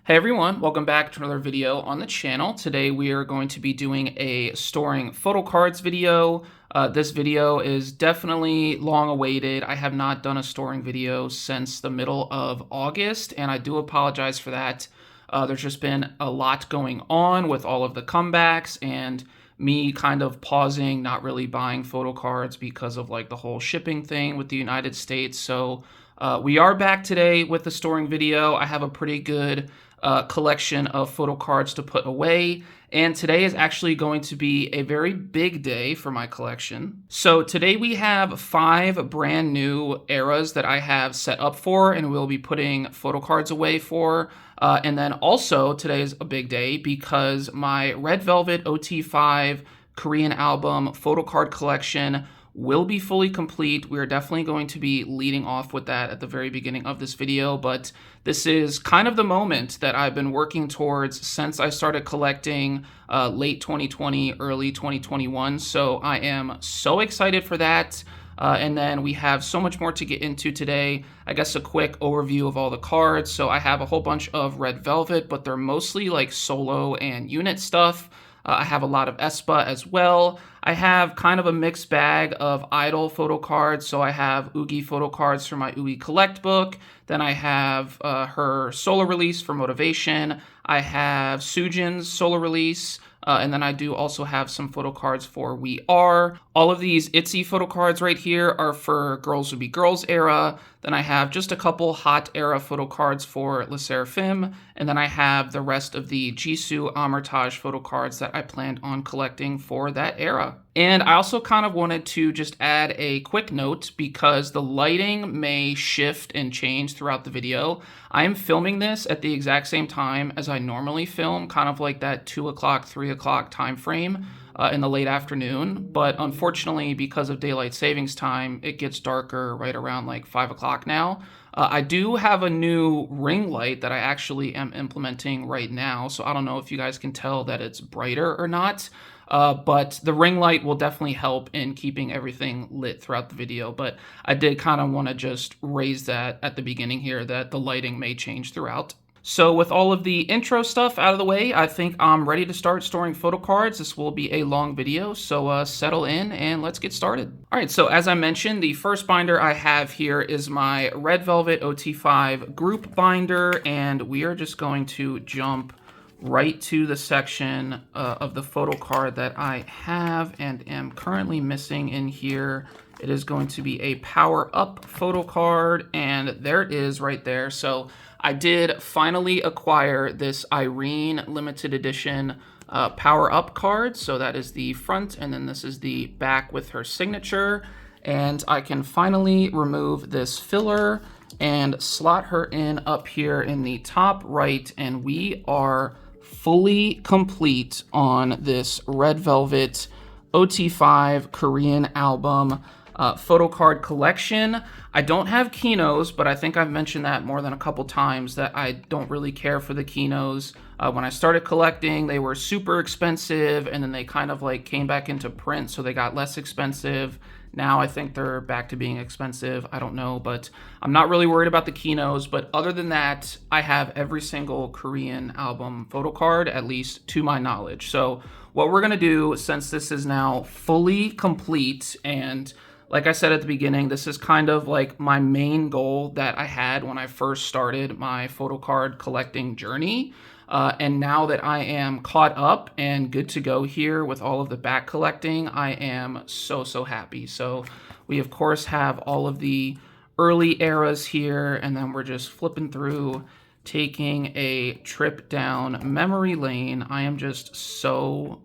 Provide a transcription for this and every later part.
Hey everyone, welcome back to another video on the channel. Today we are going to be doing a storing photo cards video. This video is definitely long awaited. I have not done a storing video since the middle of August, and I do apologize for that. There's just been a lot going on with all of the comebacks and me kind of pausing, not really buying photo cards because of like the whole shipping thing with the United States. So we are back today with the storing video. I have a pretty good collection of photo cards to put away, and today is actually going to be a very big day for my collection. So today we have 5 brand new eras that I have set up for and we'll be putting photo cards away for. And then also today is a big day because my Red Velvet OT5 Korean album photo card collection will be fully complete. We are definitely going to be leading off with that at the very beginning of this video, but this is kind of the moment that I've been working towards since I started collecting late 2020, early 2021. So I am so excited for that. And then we have so much more to get into today. I guess a quick overview of all the cards. So I have a whole bunch of Red Velvet, but they're mostly like solo and unit stuff. I have a lot of aespa as well. I have kind of a mixed bag of i-dle photo cards. So I have Yuqi photo cards for my Yuqi Collect book. Then I have her solo release for Motivation. I have Soojin's solo release. And then I do also have some photo cards for We Are. All of these ITZY photo cards right here are for Girls Would Be Girls era. Then I have just a couple hot era photo cards for SSERAFIM. And then I have the rest of the Jisoo Amortage photo cards that I planned on collecting for that era. And I also kind of wanted to just add a quick note because the lighting may shift and change throughout the video. I am filming this at the exact same time as I normally film, kind of like that 2 o'clock, 3 o'clock time frame in the late afternoon. But unfortunately, because of daylight savings time, it gets darker right around like 5 o'clock now. I do have a new ring light that I actually am implementing right now, so I don't know if you guys can tell that it's brighter or not. But the ring light will definitely help in keeping everything lit throughout the video. But I did kind of want to just raise that at the beginning here that the lighting may change throughout. So with all of the intro stuff out of the way, I think I'm ready to start storing photo cards. This will be a long video, so settle in and let's get started. All right, so as I mentioned, the first binder I have here is my Red Velvet OT5 group binder, and we are just going to jump right to the section of the photo card that I have and am currently missing in here. It is going to be a power up photo card, and there it is right there. So I did finally acquire this Irene limited edition power up card. So that is the front, and then this is the back with her signature. And I can finally remove this filler and slot her in up here in the top right, and we are fully complete on this Red Velvet OT5 Korean album photo card collection. I don't have Kinos, but I think I've mentioned that more than a couple times that I don't really care for the Kinos. When I started collecting, they were super expensive, and then they kind of like came back into print, so they got less expensive. Now I think they're back to being expensive. I don't know, but I'm not really worried about the Kinos. But other than that, I have every single Korean album photo card, at least to my knowledge. So what we're gonna do, since this is now fully complete, and like I said at the beginning, this is kind of like my main goal that I had when I first started my photo card collecting journey. And now that I am caught up and good to go here with all of the back collecting, I am so happy. So we of course have all of the early eras here, and then we're just flipping through, taking a trip down memory lane. I am just so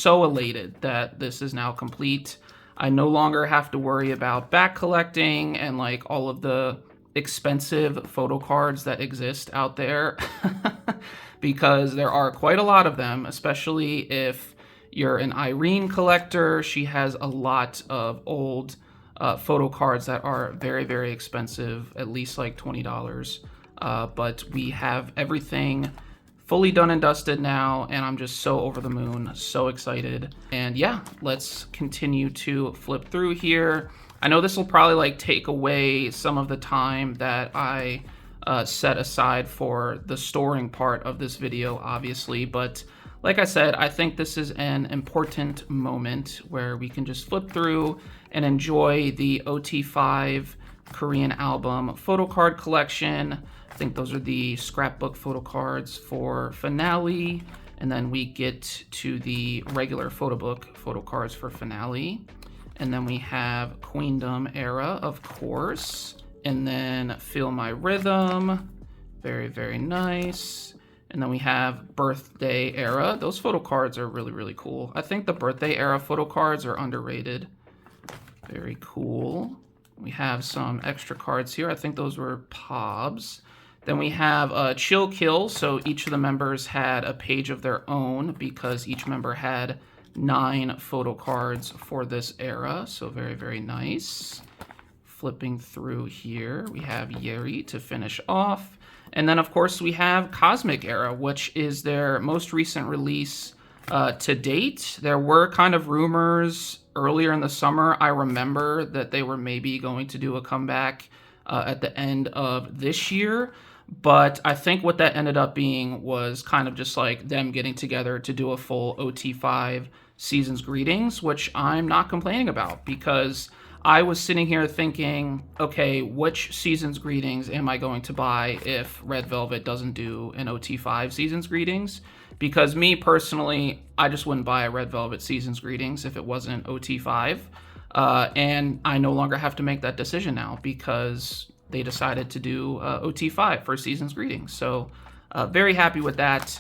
elated that this is now complete. I no longer have to worry about back collecting and like all of the expensive photo cards that exist out there because there are quite a lot of them, especially if you're an Irene collector. She has a lot of old photo cards that are very expensive, at least like $20. But we have everything fully done and dusted now, and I'm just so over the moon, so excited. And yeah, let's continue to flip through here. I know this will probably like take away some of the time that I set aside for the storing part of this video, obviously. But like I said, I think this is an important moment where we can just flip through and enjoy the OT5 Korean album photocard collection. I think those are the scrapbook photocards for Finale. And then we get to the regular photobook photocards for Finale. And then we have Queendom era, of course. And then Feel My Rhythm. Very, very nice. And then we have Birthday era. Those photocards are really, really cool. I think the Birthday era photocards are underrated. Very cool. We have some extra cards here. I think those were Pobs. Then we have Chill Kill. So each of the members had a page of their own because each member had 9 photo cards for this era. So very, very nice. Flipping through here, we have Yeri to finish off. And then, of course, we have Cosmic Era, which is their most recent release to date. There were kind of rumors earlier in the summer. I remember that they were maybe going to do a comeback at the end of this year. But I think what that ended up being was kind of just like them getting together to do a full OT5 Season's Greetings, which I'm not complaining about because I was sitting here thinking, okay, which Season's Greetings am I going to buy if Red Velvet doesn't do an OT5 Season's Greetings? Because me personally, I just wouldn't buy a Red Velvet Season's Greetings if it wasn't OT5. And I no longer have to make that decision now because they decided to do OT5 for Season's Greetings. So very happy with that.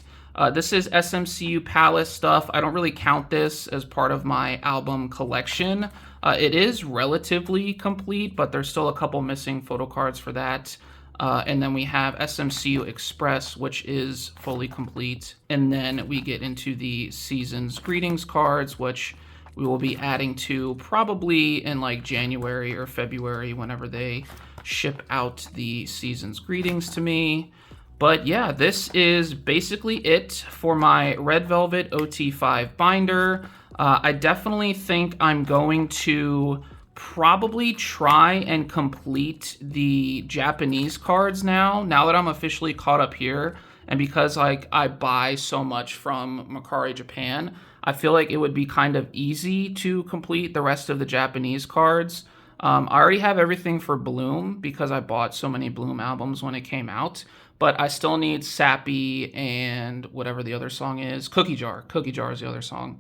This is SMCU Palace stuff. I don't really count this as part of my album collection. It is relatively complete, but there's still a couple missing photo cards for that. And then we have SMCU Express, which is fully complete. And then we get into the Season's Greetings cards, which we will be adding to probably in like January or February whenever they ship out the Season's Greetings to me. But yeah, this is basically it for my Red Velvet OT5 binder. I definitely think I'm going to probably try and complete the Japanese cards now that I'm officially caught up here. And because like I buy so much from Mercari Japan, I feel like it would be kind of easy to complete the rest of the Japanese cards. I already have everything for Bloom because I bought so many Bloom albums when it came out. But I still need Sappy and whatever the other song is. Cookie Jar. Cookie Jar is the other song.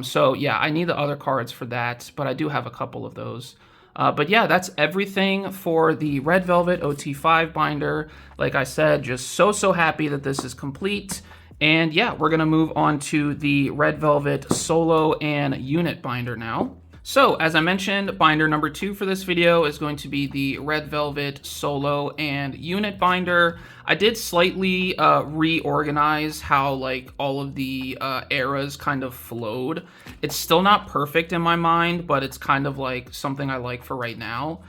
So yeah, I need the other cards for that, but I do have a couple of those. But yeah, that's everything for the Red Velvet OT5 binder. Like I said, just so happy that this is complete. And yeah, we're gonna move on to the Red Velvet solo and unit binder now. So, as I mentioned, binder number 2 for this video is going to be the Red Velvet solo and unit binder. I did slightly reorganize how like all of the eras kind of flowed. It's still not perfect in my mind, but it's kind of like something I like for right now.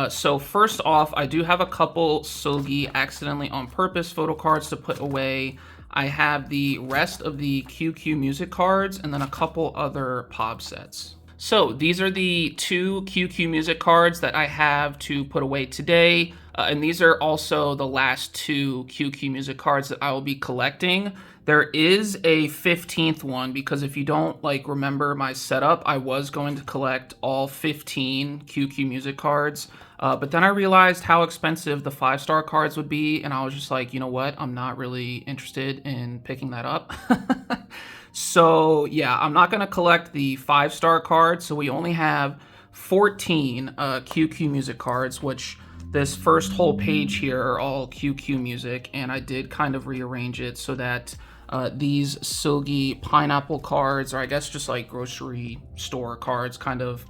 So first off, I do have a couple Seulgi accidentally on purpose photo cards to put away. I have the rest of the QQ music cards and then a couple other POB sets. So these are the 2 QQ music cards that I have to put away today. And these are also the last 2 QQ music cards that I will be collecting. There is a 15th one because if you don't like remember my setup, I was going to collect all 15 QQ music cards. But then I realized how expensive the 5-star cards would be. And I was just like, you know what? I'm not really interested in picking that up. So yeah, I'm not going to collect the 5-star cards. So we only have 14 QQ music cards, which this first whole page here are all QQ music. And I did kind of rearrange it so that these Seulgi pineapple cards, or I guess just like grocery store cards, kind of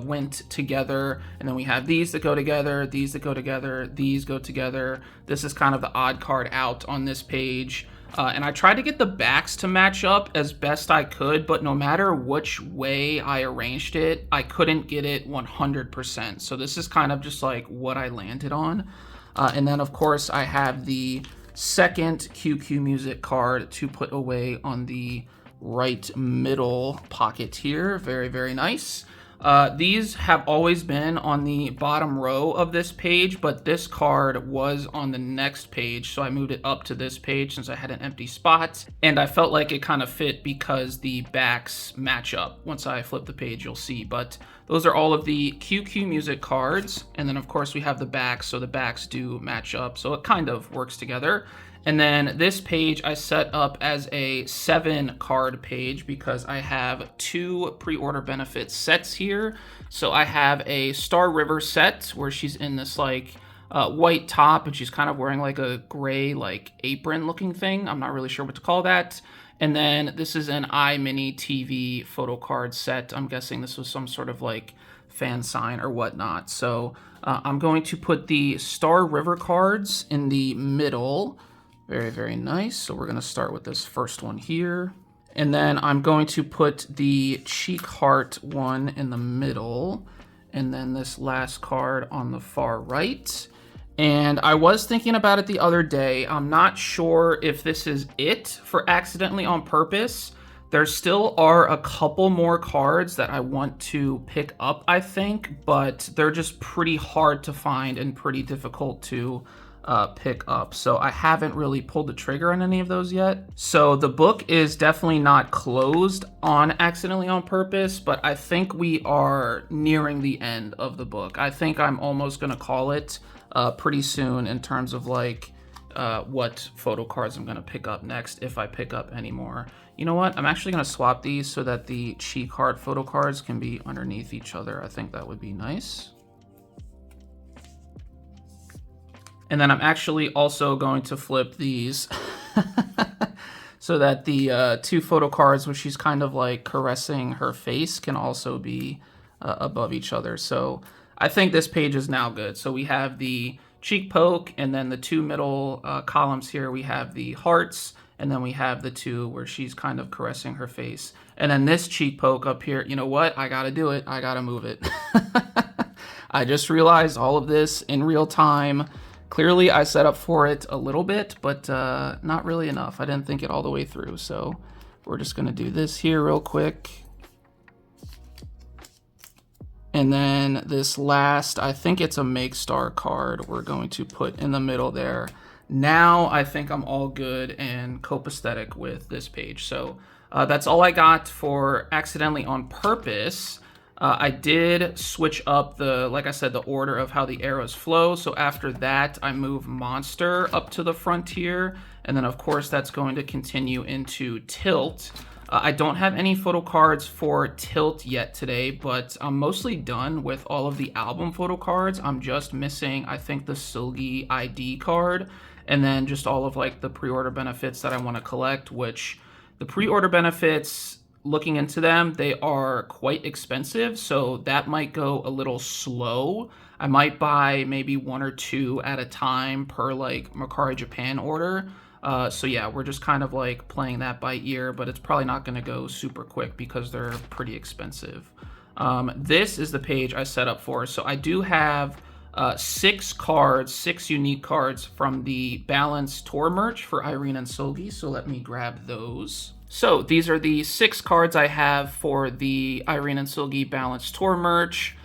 went together. And then we have these that go together, these that go together, these go together. This is kind of the odd card out on this page. And I tried to get the backs to match up as best I could, but no matter which way I arranged it, I couldn't get it 100%. So this is kind of just like what I landed on. And then of course I have the second QQ music card to put away on the right middle pocket here. Very, very nice. These have always been on the bottom row of this page, but this card was on the next page, so I moved it up to this page since I had an empty spot, and I felt like it kind of fit because the backs match up. Once I flip the page, you'll see, but those are all of the QQ Music cards, and then of course we have the backs, so the backs do match up, so it kind of works together. And then this page I set up as a 7 card page because I have 2 pre-order benefit sets here. So I have a Star River set where she's in this like white top and she's kind of wearing like a gray like apron looking thing. I'm not really sure what to call that. And then this is an Minnie TV photo card set. I'm guessing this was some sort of like fan sign or whatnot. So I'm going to put the Star River cards in the middle. Very, very nice. So we're going to start with this first one here. And then I'm going to put the cheek heart one in the middle. And then this last card on the far right. And I was thinking about it the other day. I'm not sure if this is it for Accidentally on Purpose. There still are a couple more cards that I want to pick up, I think. But they're just pretty hard to find and pretty difficult to pick up. So I haven't really pulled the trigger on any of those yet. So the book is definitely not closed on Accidentally on Purpose, but I think we are nearing the end of the book. I think I'm almost gonna call it pretty soon in terms of like what photo cards I'm gonna pick up next, if I pick up any more. You know what? I'm actually gonna swap these so that the cheek heart photo cards can be underneath each other. I think that would be nice. And then I'm actually also going to flip these so that the 2 photo cards where she's kind of like caressing her face can also be above each other. So I think this page is now good. So we have the cheek poke, and then the 2 middle columns here, we have the hearts, and then we have the 2 where she's kind of caressing her face. And then this cheek poke up here, you know what? I gotta do it. I gotta move it. I just realized all of this in real time. Clearly, I set up for it a little bit, but not really enough. I didn't think it all the way through, so we're just going to do this here real quick. And then this last, I think it's a Make Star card, we're going to put in the middle there. Now I think I'm all good and copacetic with this page. So that's all I got for Accidentally on Purpose. I did switch up the, like I said, the order of how the arrows flow. So after that, I move Monster up to the frontier. And then of course, that's going to continue into Tilt. I don't have any photo cards for Tilt yet today, but I'm mostly done with all of the album photo cards. I'm just missing, I think, the Seulgi ID card, and then just all of like the pre-order benefits that I want to collect, which the pre-order benefits, looking into them, they are quite expensive, so that might go a little slow. I might buy maybe 1 or 2 at a time per like Mercari Japan order. So yeah, we're just kind of like playing that by ear, but it's probably not going to go super quick because they're pretty expensive. This is the page I set up for. So I do have 6 cards, 6 unique cards from the Balance Tour merch for Irene and Seulgi. So let me grab those. So these are the 6 cards I have for the Irene and Seulgi Balance Tour merch.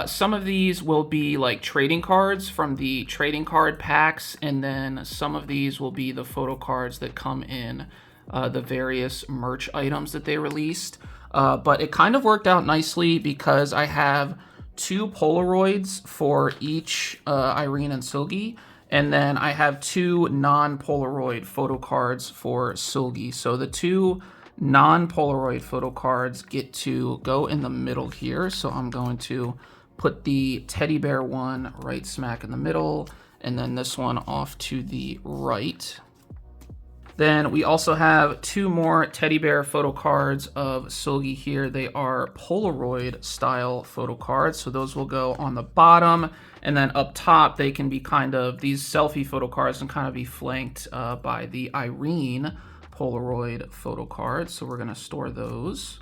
Some of these will be like trading cards from the trading card packs, and then some of these will be the photo cards that come in the various merch items that they released. But it kind of worked out nicely because I have 2 Polaroids for each Irene and Seulgi, and then I have 2 non-Polaroid photo cards for Seulgi. So the 2 non-Polaroid photo cards get to go in the middle here. So I'm going to put the teddy bear one right smack in the middle, and then this one off to the right. Then we also have 2 more teddy bear photo cards of Seulgi here. They are Polaroid style photo cards, so those will go on the bottom, and then up top they can be kind of, these selfie photo cards can kind of be flanked by the Irene Polaroid photo cards, so we're going to store those.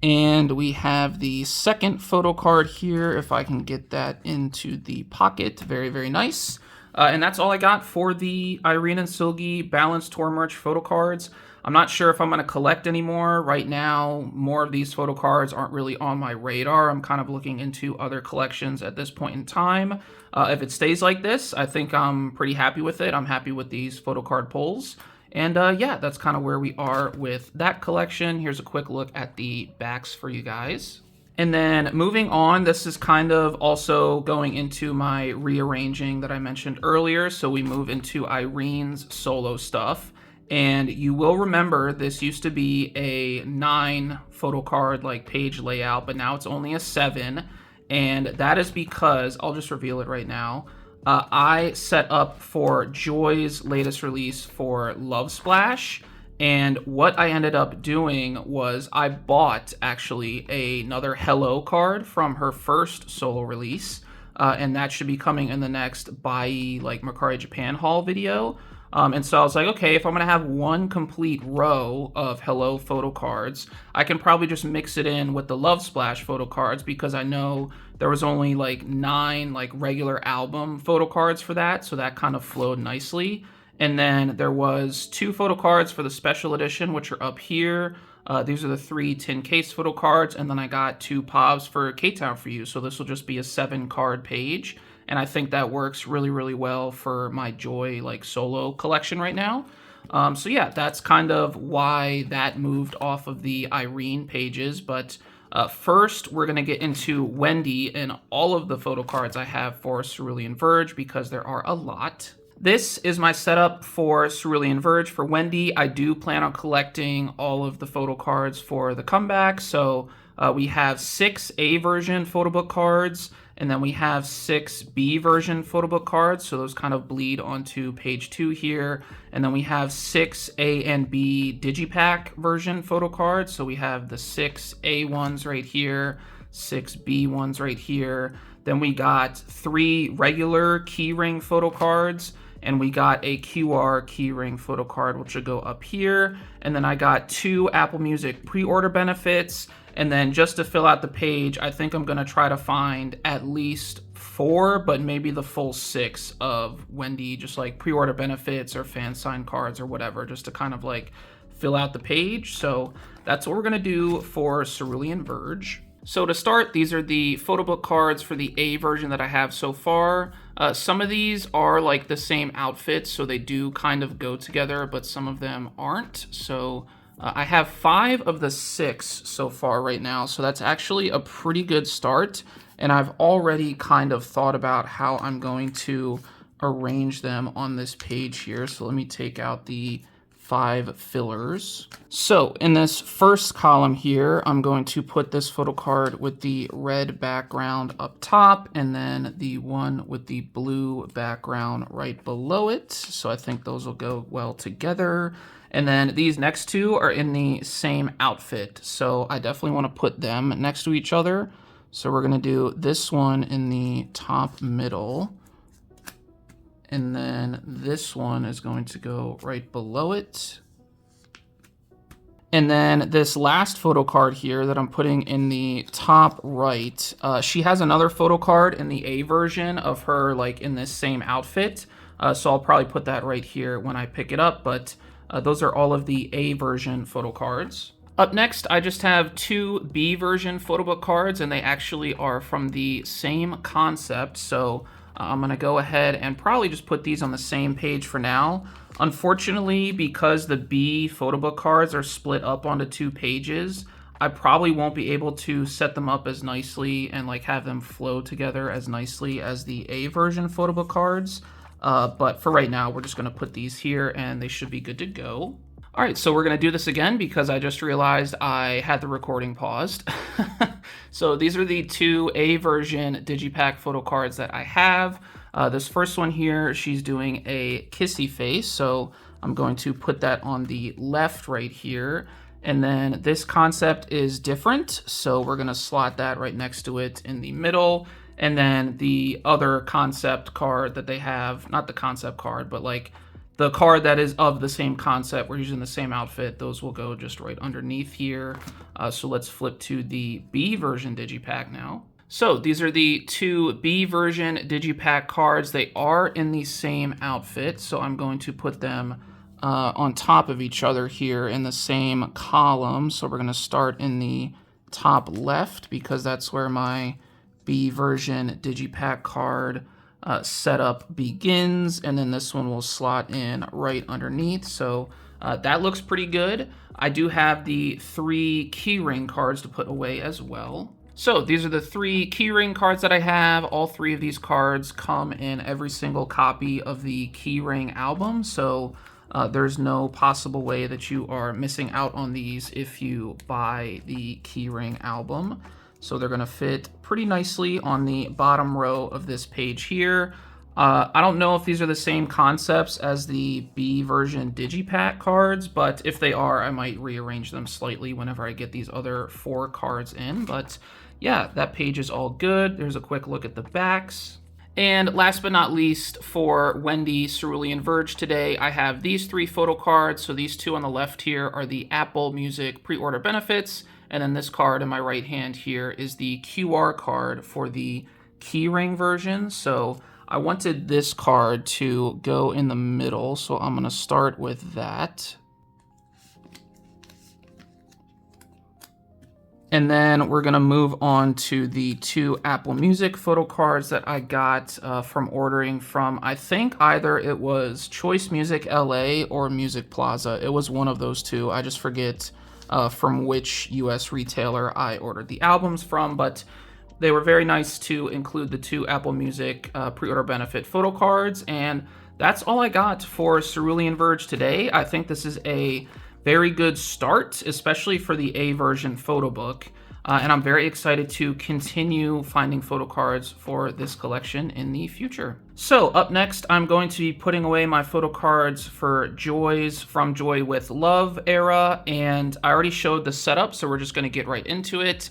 And we have the second photo card here, if I can get that into the pocket. Very, very nice. And that's all I got for the Irene Seulgi Balanced Tour Merch photo cards. I'm not sure if I'm going to collect anymore. Right now, more of these photo cards aren't really on my radar. I'm kind of looking into other collections at this point in time. If it stays like this, I think I'm pretty happy with it. I'm happy with these photo card pulls. And yeah, that's kind of where we are with that collection. Here's a quick look at the backs for you guys. And then moving on, this is kind of also going into my rearranging that I mentioned earlier. So we move into Irene's solo stuff. And you will remember this used to be a 9 photo card like page layout, but now it's only a 7. And that is because, I'll just reveal it right now, I set up for Joy's latest release for Love Splash. And what I ended up doing was I bought actually another Hello card from her first solo release. And that should be coming in the next Bai like Mercari Japan haul video. And so I was like, okay, if I'm going to have one complete row of Hello photo cards, I can probably just mix it in with the Love Splash photo cards because I know there was only like 9 like regular album photo cards for that. So that kind of flowed nicely. And then there was 2 photo cards for the special edition, which are up here. These are the 3 tin case photo cards. And then I got 2 POVs for K-Town for You. So this will just be a 7 card page. And I think that works really, really well for my Joy like solo collection right now. So yeah, that's kind of why that moved off of the Irene pages. But first, we're going to get into Wendy and all of the photo cards I have for Cerulean Verge because there are a lot. This is my setup for Cerulean Verge for Wendy. I do plan on collecting all of the photo cards for the comeback. So we have 6 A version photo book cards. And then we have 6 B version photo book cards. So those kind of bleed onto page 2 here. And then we have 6 A and B Digipack version photo cards. So we have the 6 A ones right here, 6 B ones right here. Then we got 3 regular keyring photo cards. And we got a QR keyring photo card, which will go up here. And then I got 2 Apple Music pre-order benefits. And then just to fill out the page, I think I'm going to try to find at least 4, but maybe the full 6 of Wendy, just like pre-order benefits or fan sign cards or whatever, just to kind of like fill out the page. So that's what we're going to do for Cerulean Verge. So to start, these are the photo book cards for the A version that I have so far. Some of these are like the same outfits, so they do kind of go together, but some of them aren't. So I have 5 of the 6 so far right now, so that's actually a pretty good start. And I've already kind of thought about how I'm going to arrange them on this page here. So let me take out the 5 fillers. So in this first column here, I'm going to put this photo card with the red background up top and then the one with the blue background right below it. So I think those will go well together. And then these next 2 are in the same outfit. So I definitely want to put them next to each other. So we're going to do this one in the top middle. And then this one is going to go right below it. And then this last photo card here that I'm putting in the top right, she has another photo card in the A version of her like in this same outfit. So I'll probably put that right here when I pick it up. But those are all of the A version photo cards. Up next, I just have 2 B version photo book cards, and they actually are from the same concept. So I'm going to go ahead and probably just put these on the same page for now. Unfortunately, because the B photo book cards are split up onto 2 pages, I probably won't be able to set them up as nicely and like have them flow together as nicely as the A version photo book cards. But for right now, we're just going to put these here and they should be good to go. All right, so we're going to do this again because I just realized I had the recording paused. So these are the 2 A version Digipack photo cards that I have. This first one here, she's doing a kissy face. So I'm going to put that on the left right here. And then this concept is different. So we're going to slot that right next to it in the middle. And then the other concept card that they have, not the concept card, but like the card that is of the same concept, we're using the same outfit, those will go just right underneath here. So let's flip to the B version Digipack now. So these are the two B version digipack cards. They are in the same outfit, so I'm going to put them on top of each other here in the same column. So we're going to start in the top left because that's where my B version digipack card setup begins, and then this one will slot in right underneath. So that looks pretty good. I do have the 3 keyring cards to put away as well. So these are the 3 keyring cards that I have. All 3 of these cards come in every single copy of the keyring album. So there's no possible way that you are missing out on these if you buy the keyring album. So they're going to fit pretty nicely on the bottom row of this page here. I don't know if these are the same concepts as the B version digipack cards, but if they are, I might rearrange them slightly whenever I get these other 4 cards in. But yeah, that page is all good. There's a quick look at the backs. And last but not least, for Wendy, Cerulean Verge today, I have these 3 photo cards. So these 2 on the left here are the Apple Music pre-order benefits. And then this card in my right hand here is the QR card for the keyring version. So I wanted this card to go in the middle, so I'm going to start with that. And then we're going to move on to the 2 Apple Music photo cards that I got from ordering from, I think either it was Choice Music LA or Music Plaza. It was one of those 2. I just forget from which US retailer I ordered the albums from, but they were very nice to include the 2 Apple Music pre-order benefit photo cards. And that's all I got for Cerulean Verge today. I think this is a very good start, especially for the A version photo book. And I'm very excited to continue finding photo cards for this collection in the future. So up next, I'm going to be putting away my photo cards for Joy's From Joy with Love era. And I already showed the setup, so we're just going to get right into it.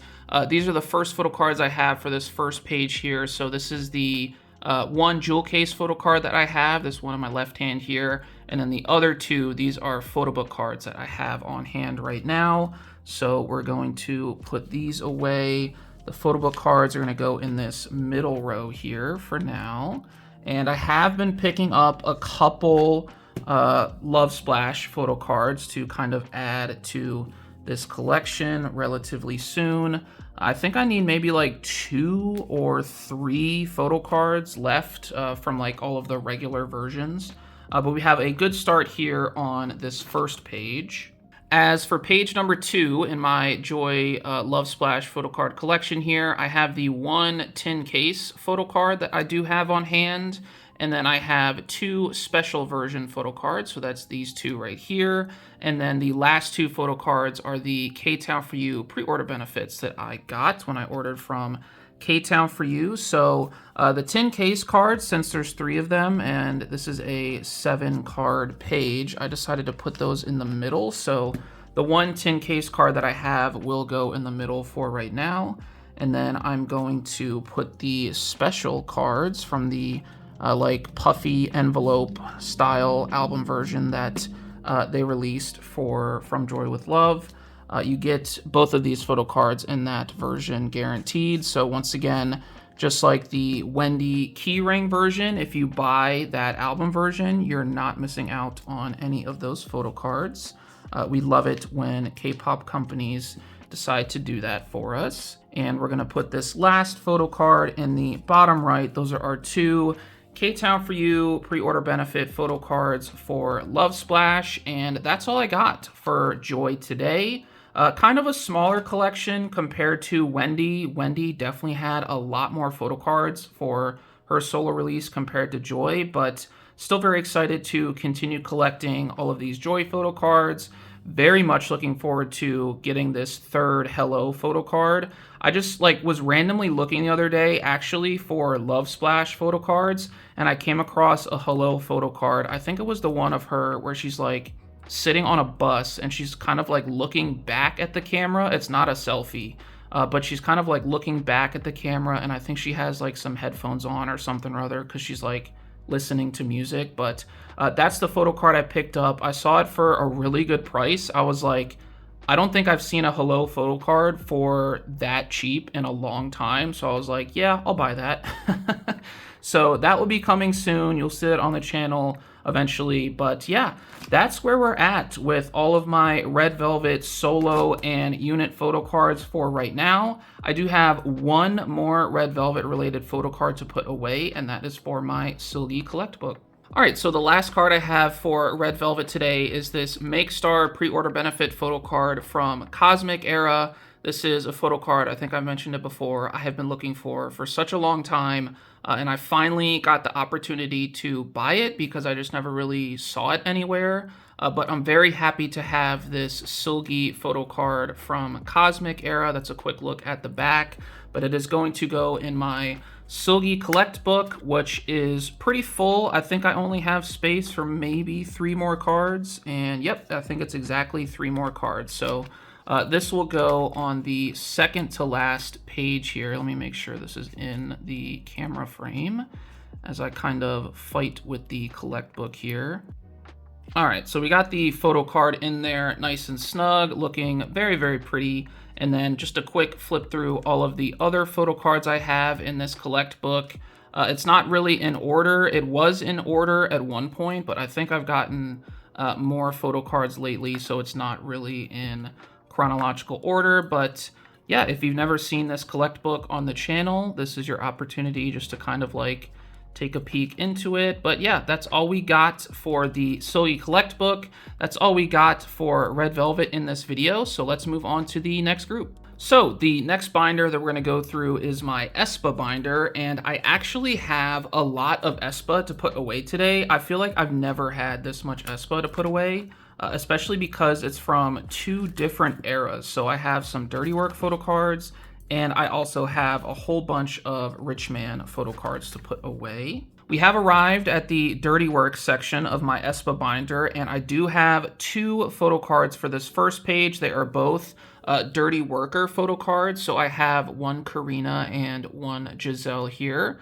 These are the first photo cards I have for this first page here. So this is the one jewel case photo card that I have, this one on my left hand here, and then the other 2, these are photo book cards that I have on hand right now. So we're going to put these away. The photo book cards are going to go in this middle row here for now. And I have been picking up a couple Love Splash photo cards to kind of add to this collection relatively soon. I think I need maybe like 2 or 3 photo cards left from like all of the regular versions. But we have a good start here on this first page. As for page number 2 in my Joy Love Splash photo card collection here, I have the 1 tin case photo card that I do have on hand. And then I have 2 special version photo cards. So that's these 2 right here. And then the last 2 photo cards are the K-Town For You pre-order benefits that I got when I ordered from K-Town For You. So the tin case cards, since there's 3 of them, and this is a 7 card page, I decided to put those in the middle. So the 1 tin case card that I have will go in the middle for right now. And then I'm going to put the special cards from the like puffy envelope style album version that they released for From Joy with Love. You get both of these photo cards in that version guaranteed. So once again, just like the Wendy keyring version, if you buy that album version, you're not missing out on any of those photo cards. We love it when K-pop companies decide to do that for us. And we're gonna put this last photo card in the bottom right. Those are our 2 K-Town For You pre-order benefit photo cards for Love Splash, and that's all I got for Joy today. Kind of a smaller collection compared to Wendy. Wendy definitely had a lot more photo cards for her solo release compared to Joy, but still very excited to continue collecting all of these Joy photo cards. Very much looking forward to getting this 3rd Hello photo card. I just was randomly looking the other day actually for Love Splash photo cards, and I came across a Hello photo card. I think it was the one of her where she's like sitting on a bus and she's kind of like looking back at the camera. It's not a selfie, but she's kind of like looking back at the camera, and I think she has like some headphones on or something or other because she's like listening to music. But that's the photo card I picked up. I saw it for a really good price. I was like, I don't think I've seen a Hello photo card for that cheap in a long time. So I was like, yeah, I'll buy that. So that will be coming soon. You'll see it on the channel eventually. But yeah, that's where we're at with all of my Red Velvet solo and unit photo cards for right now. I do have one more Red Velvet related photo card to put away, and that is for my Seulgi Collect book. All right, so the last card I have for Red Velvet today is this Make Star pre-order benefit photo card from Cosmic Era. This is a photo card, I think I mentioned it before, I have been looking for such a long time, and I finally got the opportunity to buy it because I just never really saw it anywhere. But I'm very happy to have this Seulgi photo card from Cosmic Era. That's a quick look at the back, but it is going to go in my Seulgi Collect book, which is pretty full. I think I only have space for maybe 3 more cards, and yep, I think it's exactly 3 more cards. So this will go on the second to last page here. Let me make sure this is in the camera frame as I kind of fight with the Collect book here. All right, so we got the photo card in there nice and snug, looking very, very pretty. And then just a quick flip through all of the other photo cards I have in this Collect book. It's not really in order. It was in order at one point, but I think I've gotten more photo cards lately, so it's not really in chronological order. But yeah, if you've never seen this Collect book on the channel, this is your opportunity just to kind of like take a peek into it. But yeah, that's all we got for the Seulgi Collect book. That's all we got for Red Velvet in this video. So let's move on to the next group. So the next binder that we're going to go through is my aespa binder, and I actually have a lot of aespa to put away today. I feel like I've never had this much aespa to put away, especially because it's from 2 different eras. So I have some dirty work photo cards, and I also have a whole bunch of Rich Man photo cards to put away. We have arrived at the dirty work section of my aespa binder, and I do have 2 photo cards for this first page. They are both dirty worker photo cards. So I have one Karina and one Giselle here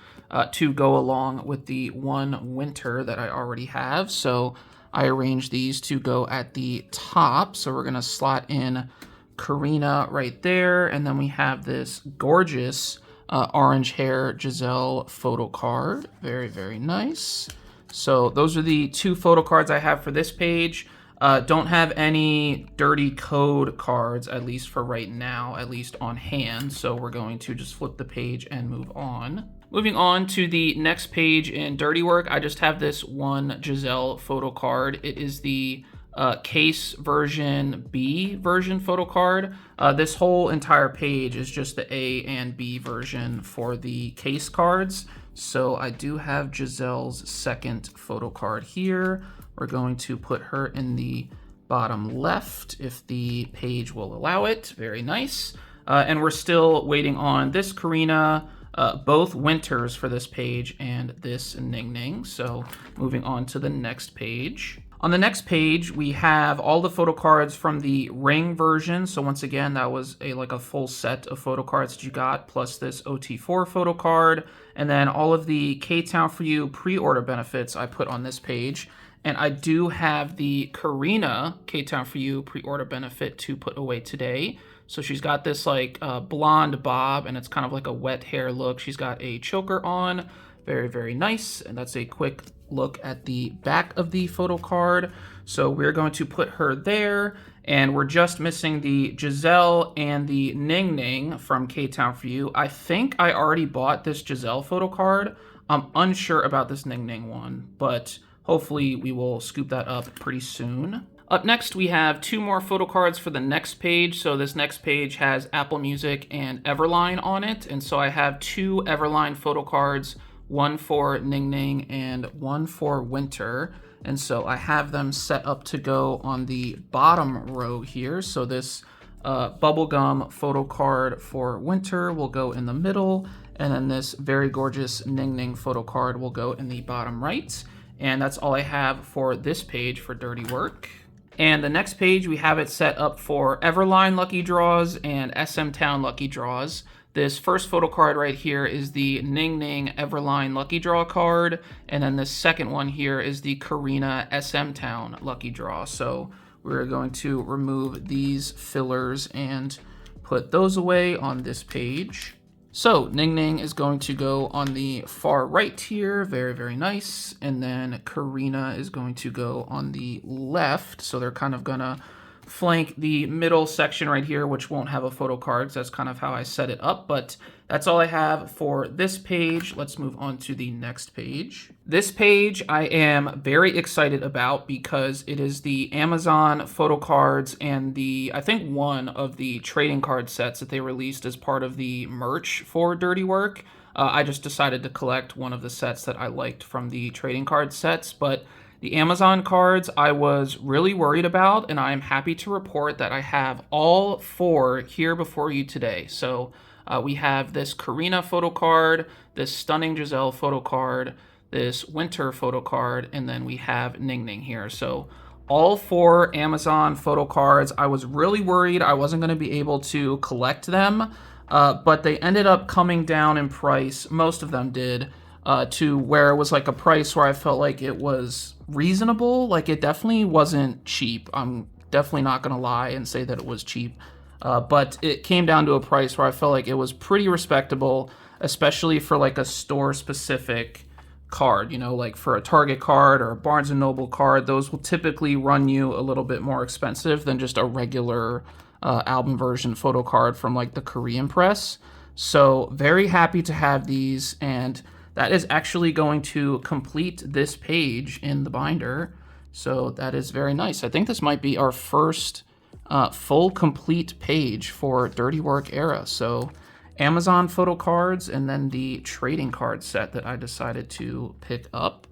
to go along with the one winter that I already have. So I arranged these to go at the top. So we're gonna slot in Karina right there, and then we have this gorgeous orange hair Giselle photo card. Very, very nice. So those are the 2 photo cards I have for this page. Don't have any dirty code cards, at least for right now, at least on hand. So we're going to just flip the page and move on. Moving on to the next page in dirty work, I just have this one Giselle photo card. It is the case version B version photo card. This whole entire page is just the A and B version for the case cards. So I do have Giselle's second photo card here. We're going to put her in the bottom left if the page will allow it. Very nice. And we're still waiting on this Karina, both winters for this page, and this Ning Ning. So moving on to the next page. On the next page, we have all the photo cards from the ring version. So once again, that was like a full set of photo cards that you got, plus this OT4 photo card, and then all of the K-Town For You pre-order benefits I put on this page. And I do have the Karina K-Town For You pre-order benefit to put away today. So she's got this like blonde bob, and it's kind of like a wet hair look. She's got a choker on. Very, very nice. And that's a quick look at the back of the photo card. So we're going to put her there, and we're just missing the Giselle and the Ning Ning from K-Town For You. I think I already bought this Giselle photo card. I'm unsure about this Ning Ning one, but hopefully we will scoop that up pretty soon. Up next, we have 2 more photo cards for the next page. So this next page has Apple Music and Everline on it. And so I have 2 Everline photo cards, one for Ning Ning and one for Winter. And so I have them set up to go on the bottom row here. So this bubblegum photo card for Winter will go in the middle, and then this very gorgeous Ning Ning photo card will go in the bottom right. And that's all I have for this page for dirty work. And the next page, we have it set up for Everline lucky draws and SM Town lucky draws. This first photo card right here is the Ning Ning Everline lucky draw card, and then the second one here is the Karina SM Town lucky draw. So we're going to remove these fillers and put those away on this page. So Ning Ning is going to go on the far right here, very, very nice. And then Karina is going to go on the left. So they're kind of gonna flank the middle section right here, which won't have a photo card. So that's kind of how I set it up, but that's all I have for this page. Let's move on to the next page. This page I am very excited about because it is the Amazon photo cards and I think one of the trading card sets that they released as part of the merch for Dirty Work. I just decided to collect one of the sets that I liked from the trading card sets, but the Amazon cards I was really worried about, and I'm happy to report that I have all 4 here before you today. So we have this Karina photo card, this Stunning Giselle photo card, this Winter photo card, and then we have Ning Ning here. So all 4 Amazon photo cards. I was really worried I wasn't going to be able to collect them, but they ended up coming down in price. Most of them did. To where it was like a price where I felt like it was reasonable. Like it definitely wasn't cheap. I'm definitely not gonna lie and say that it was cheap. But it came down to a price where I felt like it was pretty respectable, especially for like a store specific card, you know, like for a Target card or a Barnes & Noble card. Those will typically run you a little bit more expensive than just a regular album version photo card from like the Korean press. So very happy to have these, and that is actually going to complete this page in the binder. So that is very nice. I think this might be our first full complete page for Dirty Work era. So Amazon photo cards and then the trading card set that I decided to pick up.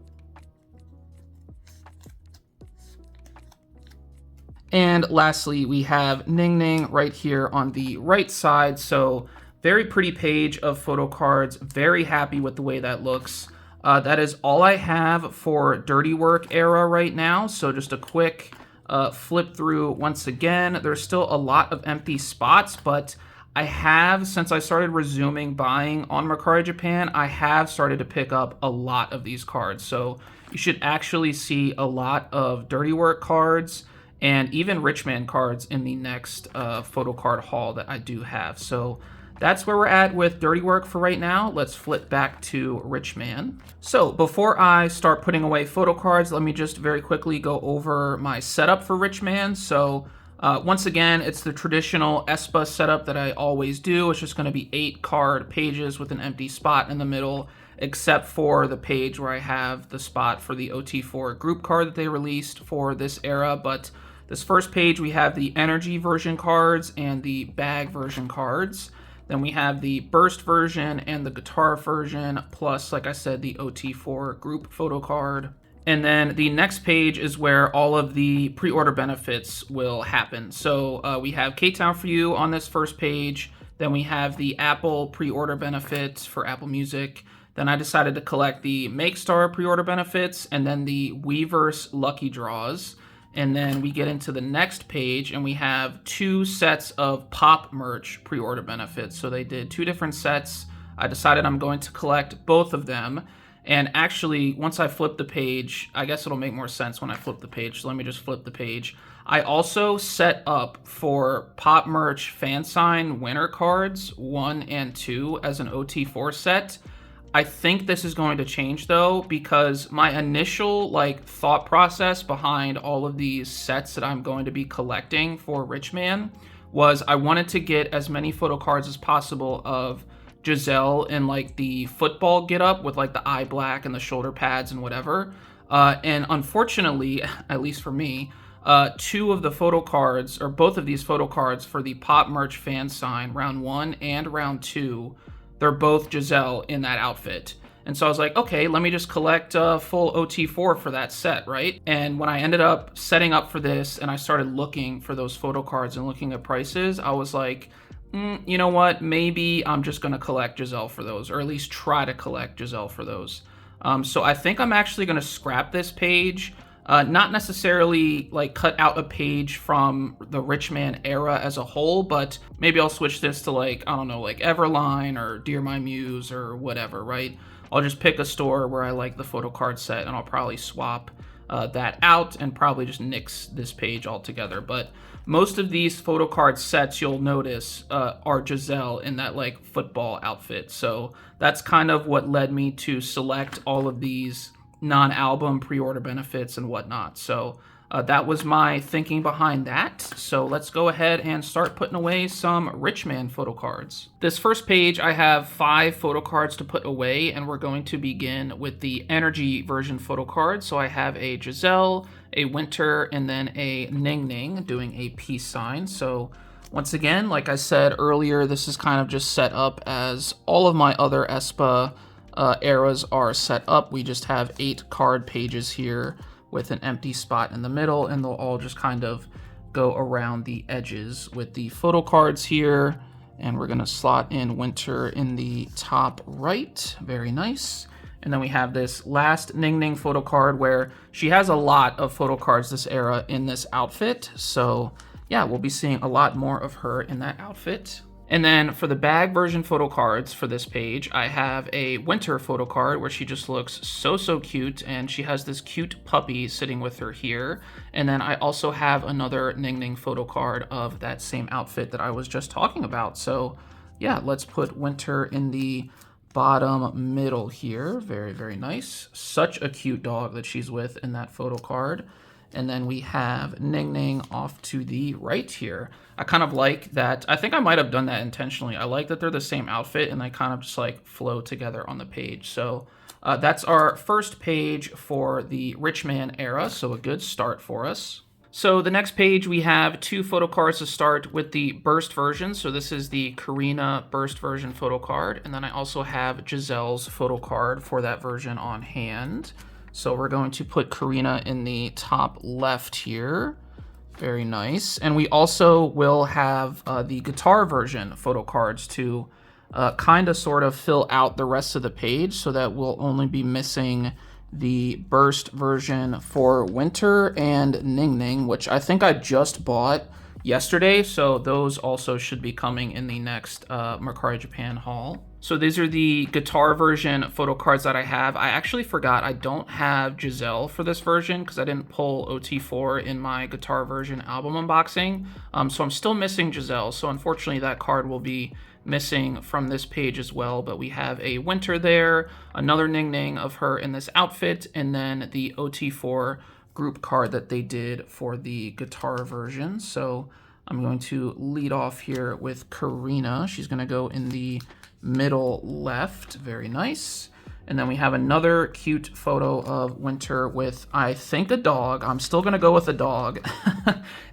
And lastly, we have Ning Ning right here on the right side. So very pretty page of photo cards. Very happy with the way that looks. That is all I have for Dirty Work era right now. So just a quick flip through once again. There's still a lot of empty spots, but I have, since I started resuming buying on Mercari Japan, I have started to pick up a lot of these cards. So you should actually see a lot of Dirty Work cards and even Rich Man cards in the next photo card haul that I do have. So that's where we're at with Dirty Work for right now. Let's flip back to Rich Man. So before I start putting away photo cards, let me just very quickly go over my setup for Rich Man. So once again, it's the traditional aespa setup that I always do. It's just going to be 8 card pages with an empty spot in the middle, except for the page where I have the spot for the OT4 group card that they released for this era. But this first page, we have the energy version cards and the bag version cards. Then we have the burst version and the guitar version, plus, like I said, the OT4 group photo card. And then the next page is where all of the pre-order benefits will happen. So we have K-Town for You on this first page. Then we have the Apple pre-order benefits for Apple Music. Then I decided to collect the MakeStar pre-order benefits and then the Weverse lucky draws. And then we get into the next page and we have 2 sets of Kpop merch pre-order benefits. So they did 2 different sets. I decided I'm going to collect both of them. And actually, once I flip the page, I guess it'll make more sense when I flip the page. So let me just flip the page. I also set up for Kpop merch fan sign winner cards 1 and 2 as an OT4 set. I think this is going to change though, because my initial thought process behind all of these sets that I'm going to be collecting for Rich Man was I wanted to get as many photo cards as possible of Giselle in the football getup with the eye black and the shoulder pads and whatever. And unfortunately, at least for me, 2 of the photo cards, or both of these photo cards for the Kpop merch fan sign round 1 and round 2, they're both Giselle in that outfit. And so I was like, okay, let me just collect full OT4 for that set, right? And when I ended up setting up for this and I started looking for those photo cards and looking at prices, I was like, you know what? Maybe I'm just going to collect Giselle for those, or at least try to collect Giselle for those. So I think I'm actually going to scrap this page. Not necessarily cut out a page from the Rich Man era as a whole, but maybe I'll switch this to I don't know, Everline or Dear My Muse or whatever, right? I'll just pick a store where I like the photo card set and I'll probably swap that out and probably just nix this page altogether. But most of these photocard sets, you'll notice, are Giselle in that like football outfit. So that's kind of what led me to select all of these non-album pre-order benefits and whatnot. So that was my thinking behind that. So let's go ahead and start putting away some Rich Man photocards. This first page, I have 5 photocards to put away, and we're going to begin with the energy version photocard. So I have a Giselle, a Winter, and then a Ning Ning doing a peace sign. So once again, like I said earlier, this is kind of just set up as all of my other aespa eras are set up. We just have 8 card pages here with an empty spot in the middle, and they'll all just kind of go around the edges with the photo cards here. And we're gonna slot in Winter in the top right. Very nice. And then we have this last Ning Ning photo card where she has a lot of photo cards this era in this outfit. So yeah, we'll be seeing a lot more of her in that outfit. And then for the bag version photo cards for this page, I have a Winter photo card where she just looks so cute, and she has this cute puppy sitting with her here. And then I also have another Ning Ning photo card of that same outfit that I was just talking about. So yeah, let's put Winter in the bottom middle here. Very nice. Such a cute dog that she's with in that photo card. And then we have Ning Ning off to the right here. I kind of like that. I think I might have done that intentionally. I like that they're the same outfit and they kind of just like flow together on the page. So that's our first page for the Rich Man era. So a good start for us. So the next page, we have 2 photo cards to start with the burst version. So this is the Karina burst version photo card. And then I also have Giselle's photo card for that version on hand. So we're going to put Karina in the top left here. Very nice. And we also will have the guitar version photo cards to kind of sort of fill out the rest of the page, so that we'll only be missing the burst version for Winter and Ning Ning, which I think I just bought yesterday. So those also should be coming in the next Mercari Japan haul. So these are the guitar version photo cards that I have. I actually forgot I don't have Giselle for this version because I didn't pull OT4 in my guitar version album unboxing. So I'm still missing Giselle. So unfortunately that card will be missing from this page as well. But we have a Winter there, another Ning Ning of her in this outfit, and then the OT4 group card that they did for the guitar version. So I'm going to lead off here with Karina. She's going to go in the middle left. Very nice. And then we have another cute photo of Winter with, I think, a dog. I'm still going to go with a dog.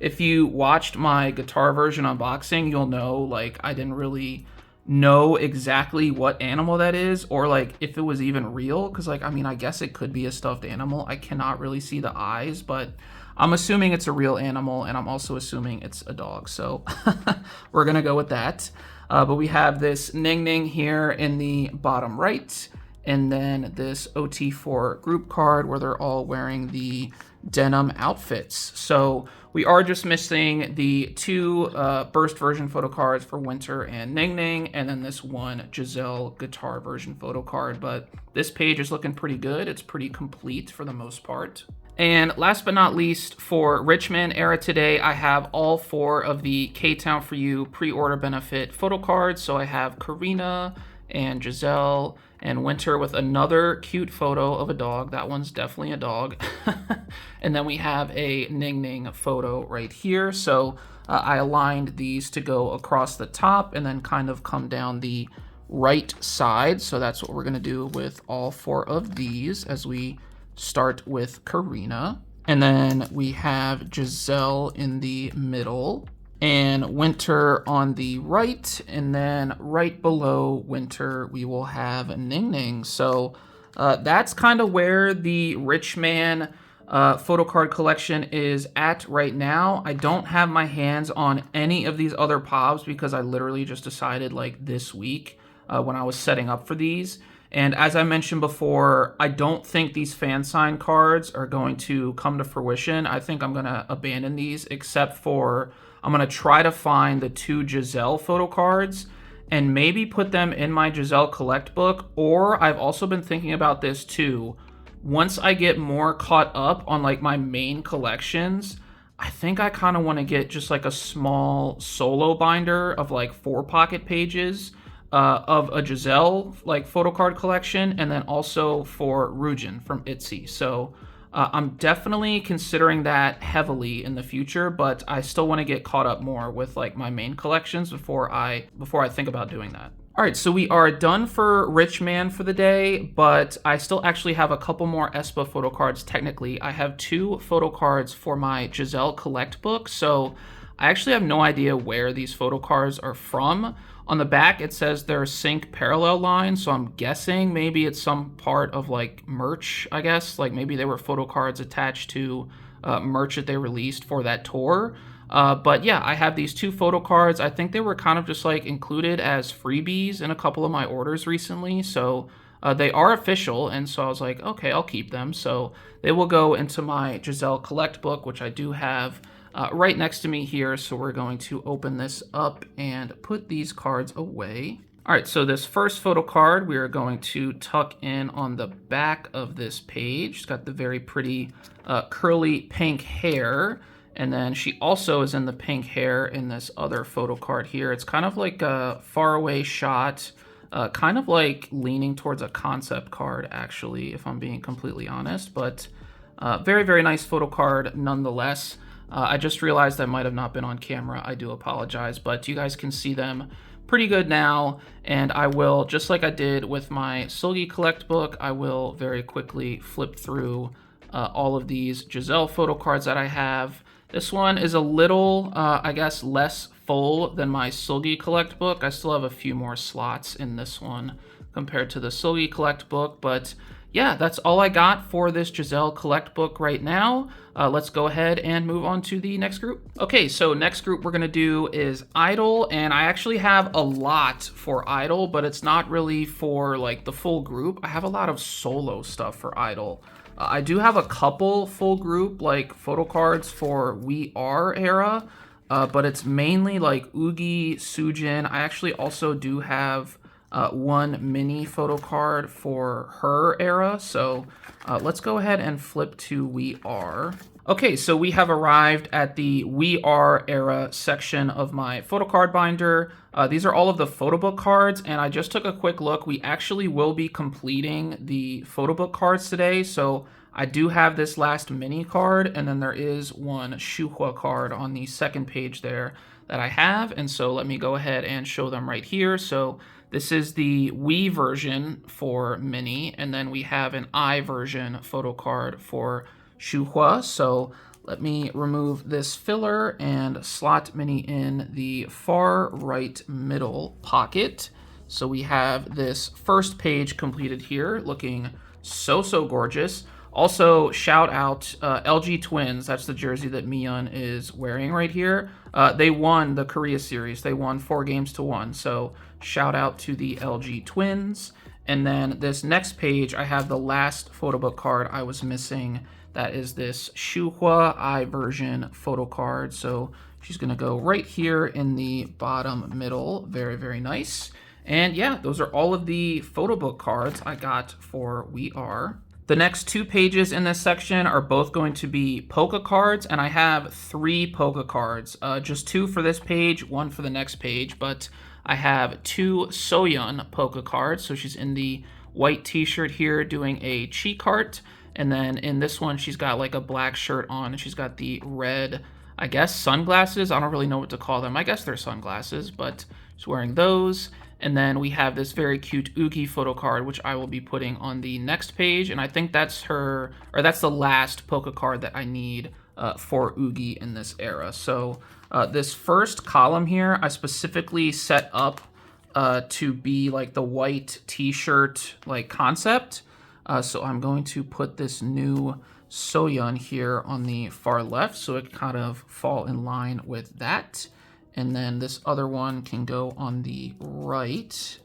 If you watched my guitar version unboxing, you'll know, like, I didn't really know exactly what animal that is, or like if it was even real, because like, I mean, I guess it could be a stuffed animal. I cannot really see the eyes, but I'm assuming it's a real animal, and I'm also assuming it's a dog. So we're going to go with that. But we have this Ning Ning here in the bottom right, and then this OT4 group card where they're all wearing the denim outfits. So we are just missing the 2 burst version photo cards for Winter and Ning Ning, and then this one Giselle guitar version photo card. But this page is looking pretty good. It's pretty complete for the most part. And last but not least, for Rich Man era today, I have all 4 of the K-Town For You pre-order benefit photo cards. So I have Karina and Giselle and Winter with another cute photo of a dog. That one's definitely a dog. And then we have a Ning Ning photo right here. So I aligned these to go across the top and then kind of come down the right side. So that's what we're going to do with all 4 of these as we start with Karina. And then we have Giselle in the middle and Winter on the right. And then right below Winter, we will have Ning Ning. So that's kind of where the Rich Man photo card collection is at right now. I don't have my hands on any of these other pops because I literally just decided like this week when I was setting up for these. And as I mentioned before, I don't think these fan sign cards are going to come to fruition. I think I'm going to abandon these, except for I'm going to try to find the 2 Giselle photo cards and maybe put them in my Giselle collect book. Or I've also been thinking about this too, once I get more caught up on like my main collections, I think I kind of want to get just like a small solo binder of like 4 pocket pages of a Giselle like photocard collection, and then also for Soojin from ITZY. So I'm definitely considering that heavily in the future, but I still want to get caught up more with like my main collections before I think about doing that. All right, so we are done for Rich Man for the day, but I still actually have a couple more aespa photocards technically. I have 2 photocards for my Giselle Collect book, so I actually have no idea where these photocards are from. On the back, it says they're sync parallel line, so I'm guessing maybe it's some part of like merch, I guess. Like maybe they were photocards attached to merch that they released for that tour. But yeah, I have these 2 photocards. I think they were kind of just like included as freebies in a couple of my orders recently. So they are official, and so I was like, okay, I'll keep them. So they will go into my Giselle Collect book, which I do have right next to me here. So we're going to open this up and put these cards away. All right, so this first photo card we are going to tuck in on the back of this page. It's got the very pretty curly pink hair. And then she also is in the pink hair in this other photo card here. It's kind of like a faraway shot, kind of like leaning towards a concept card, actually, if I'm being completely honest. But very, very nice photo card nonetheless. I just realized I might have not been on camera. I do apologize, but you guys can see them pretty good now. And I will, just like I did with my Seulgi Collect book, I will very quickly flip through all of these Giselle photo cards that I have. This one is a little, I guess, less full than my Seulgi Collect book. I still have a few more slots in this one compared to the Seulgi Collect book, but yeah, that's all I got for this Giselle Collect book right now. Let's go ahead and move on to the next group. Okay, so next group we're gonna do is i-dle, and I actually have a lot for i-dle, but it's not really for like the full group. I have a lot of solo stuff for i-dle. I do have a couple full group like photo cards for We Are era, but it's mainly like Yuqi, Soojin. I actually also do have one Minnie photo card for her era. So let's go ahead and flip to We Are. Okay, so we have arrived at the We Are era section of my photo card binder. These are all of the photo book cards, and I just took a quick look. We actually will be completing the photo book cards today. So I do have this last Minnie card, and then there is one Shuhua card on the second page there that I have. And so let me go ahead and show them right here. So this is the We version for Minnie, and then we have an I version photo card for Shuhua. So let me remove this filler and slot Minnie in the far right middle pocket. So we have this first page completed here, looking so gorgeous. Also, shout out LG Twins. That's the jersey that Miyeon is wearing right here. They won the Korea series. They won 4-1. So shout out to the LG Twins. And then this next page, I have the last photo book card I was missing. That is this Shuhua I version photo card. So she's going to go right here in the bottom middle. Very nice. And yeah, those are all of the photo book cards I got for We Are. The next 2 pages in this section are both going to be polka cards, and I have 3 polka cards. Just 2 for this page, 1 for the next page, but I have 2 Soojin polka cards. So she's in the white t-shirt here doing a cheek heart, and then in this one she's got like a black shirt on, and she's got the red, I guess, sunglasses. I don't really know what to call them. I guess they're sunglasses, but she's wearing those. And then we have this very cute Yuqi photo card, which I will be putting on the next page. And I think that's her, or that's the last polka card that I need for Yuqi in this era. So this first column here, I specifically set up to be like the white t-shirt like concept. So I'm going to put this new Soojin here on the far left so it can kind of fall in line with that. And then this other one can go on the right.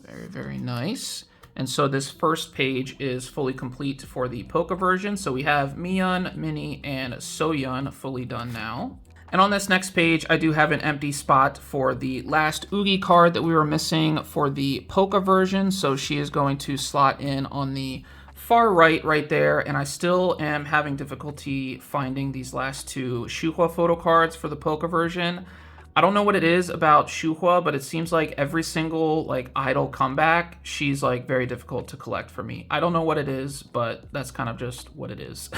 Very nice. And so this first page is fully complete for the polka version. So we have Miyeon, Minnie, and Soojin fully done now. And on this next page, I do have an empty spot for the last Yuqi card that we were missing for the polka version. So she is going to slot in on the far right there, and I still am having difficulty finding these last two Shuhua photo cards for the Poca version. I don't know what it is about Shuhua, but it seems like every single like i-dle comeback, she's like very difficult to collect for me. I don't know what it is, but that's kind of just what it is.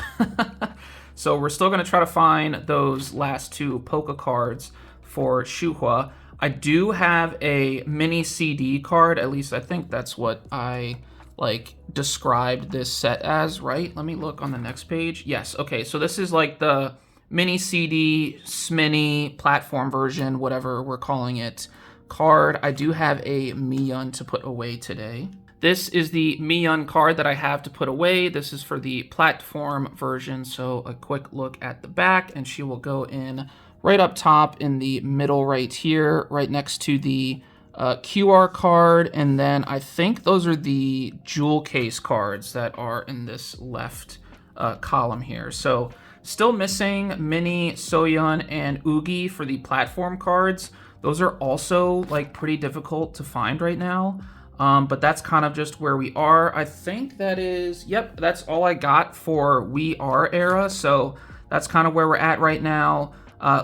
So we're still going to try to find those last two Poca cards for Shuhua. I do have a mini CD card, at least I think that's what I like described this set as, right? Let me look on the next page. Yes, okay, so this is like the mini CD, SMINI, platform version, whatever we're calling it, card. I do have a Miyun to put away today. This is the Miyun card that I have to put away. This is for the platform version, so a quick look at the back, and she will go in right up top in the middle right here, right next to the QR card, and then I think those are the jewel case cards that are in this left column here. So still missing Minnie, Soojin, and Yuqi for the platform cards. Those are also like pretty difficult to find right now. But that's kind of just where we are. I think that is, yep, that's all I got for We Are era. So that's kind of where we're at right now.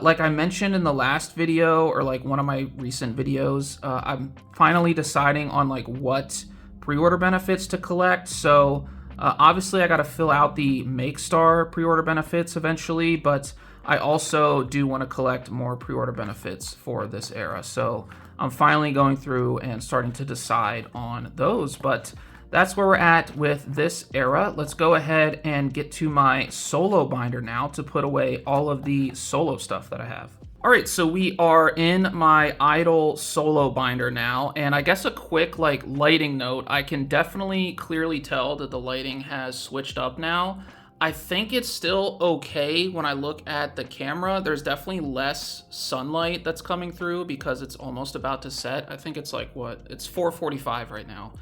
Like I mentioned in the last video, or like one of my recent videos, I'm finally deciding on like what pre-order benefits to collect. So obviously I got to fill out the Make Star pre-order benefits eventually, but I also do want to collect more pre-order benefits for this era. So I'm finally going through and starting to decide on those, but that's where we're at with this era. Let's go ahead and get to my solo binder now to put away all of the solo stuff that I have. All right, so we are in my i-dle solo binder now, and I guess a quick like lighting note, I can definitely clearly tell that the lighting has switched up now. I think it's still okay when I look at the camera. There's definitely less sunlight that's coming through because it's almost about to set. I think it's like, what? It's 4:45 right now.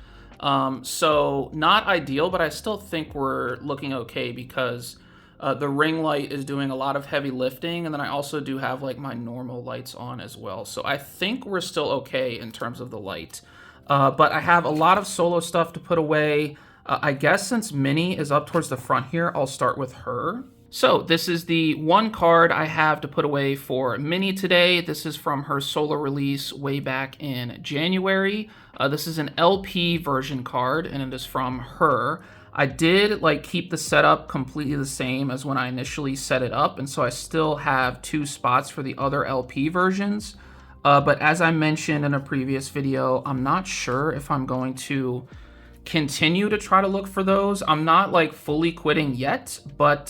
So not ideal, but I still think we're looking okay because the ring light is doing a lot of heavy lifting, and then I also do have like my normal lights on as well. So I think we're still okay in terms of the light. But I have a lot of solo stuff to put away. I guess since Minnie is up towards the front here, I'll start with her. So this is the one card I have to put away for Minnie today. This is from her solo release way back in January. This is an LP version card, and it is from her. I did like keep the setup completely the same as when I initially set it up, and so I still have two spots for the other LP versions. But as I mentioned in a previous video, I'm not sure if I'm going to continue to try to look for those. I'm not like fully quitting yet, but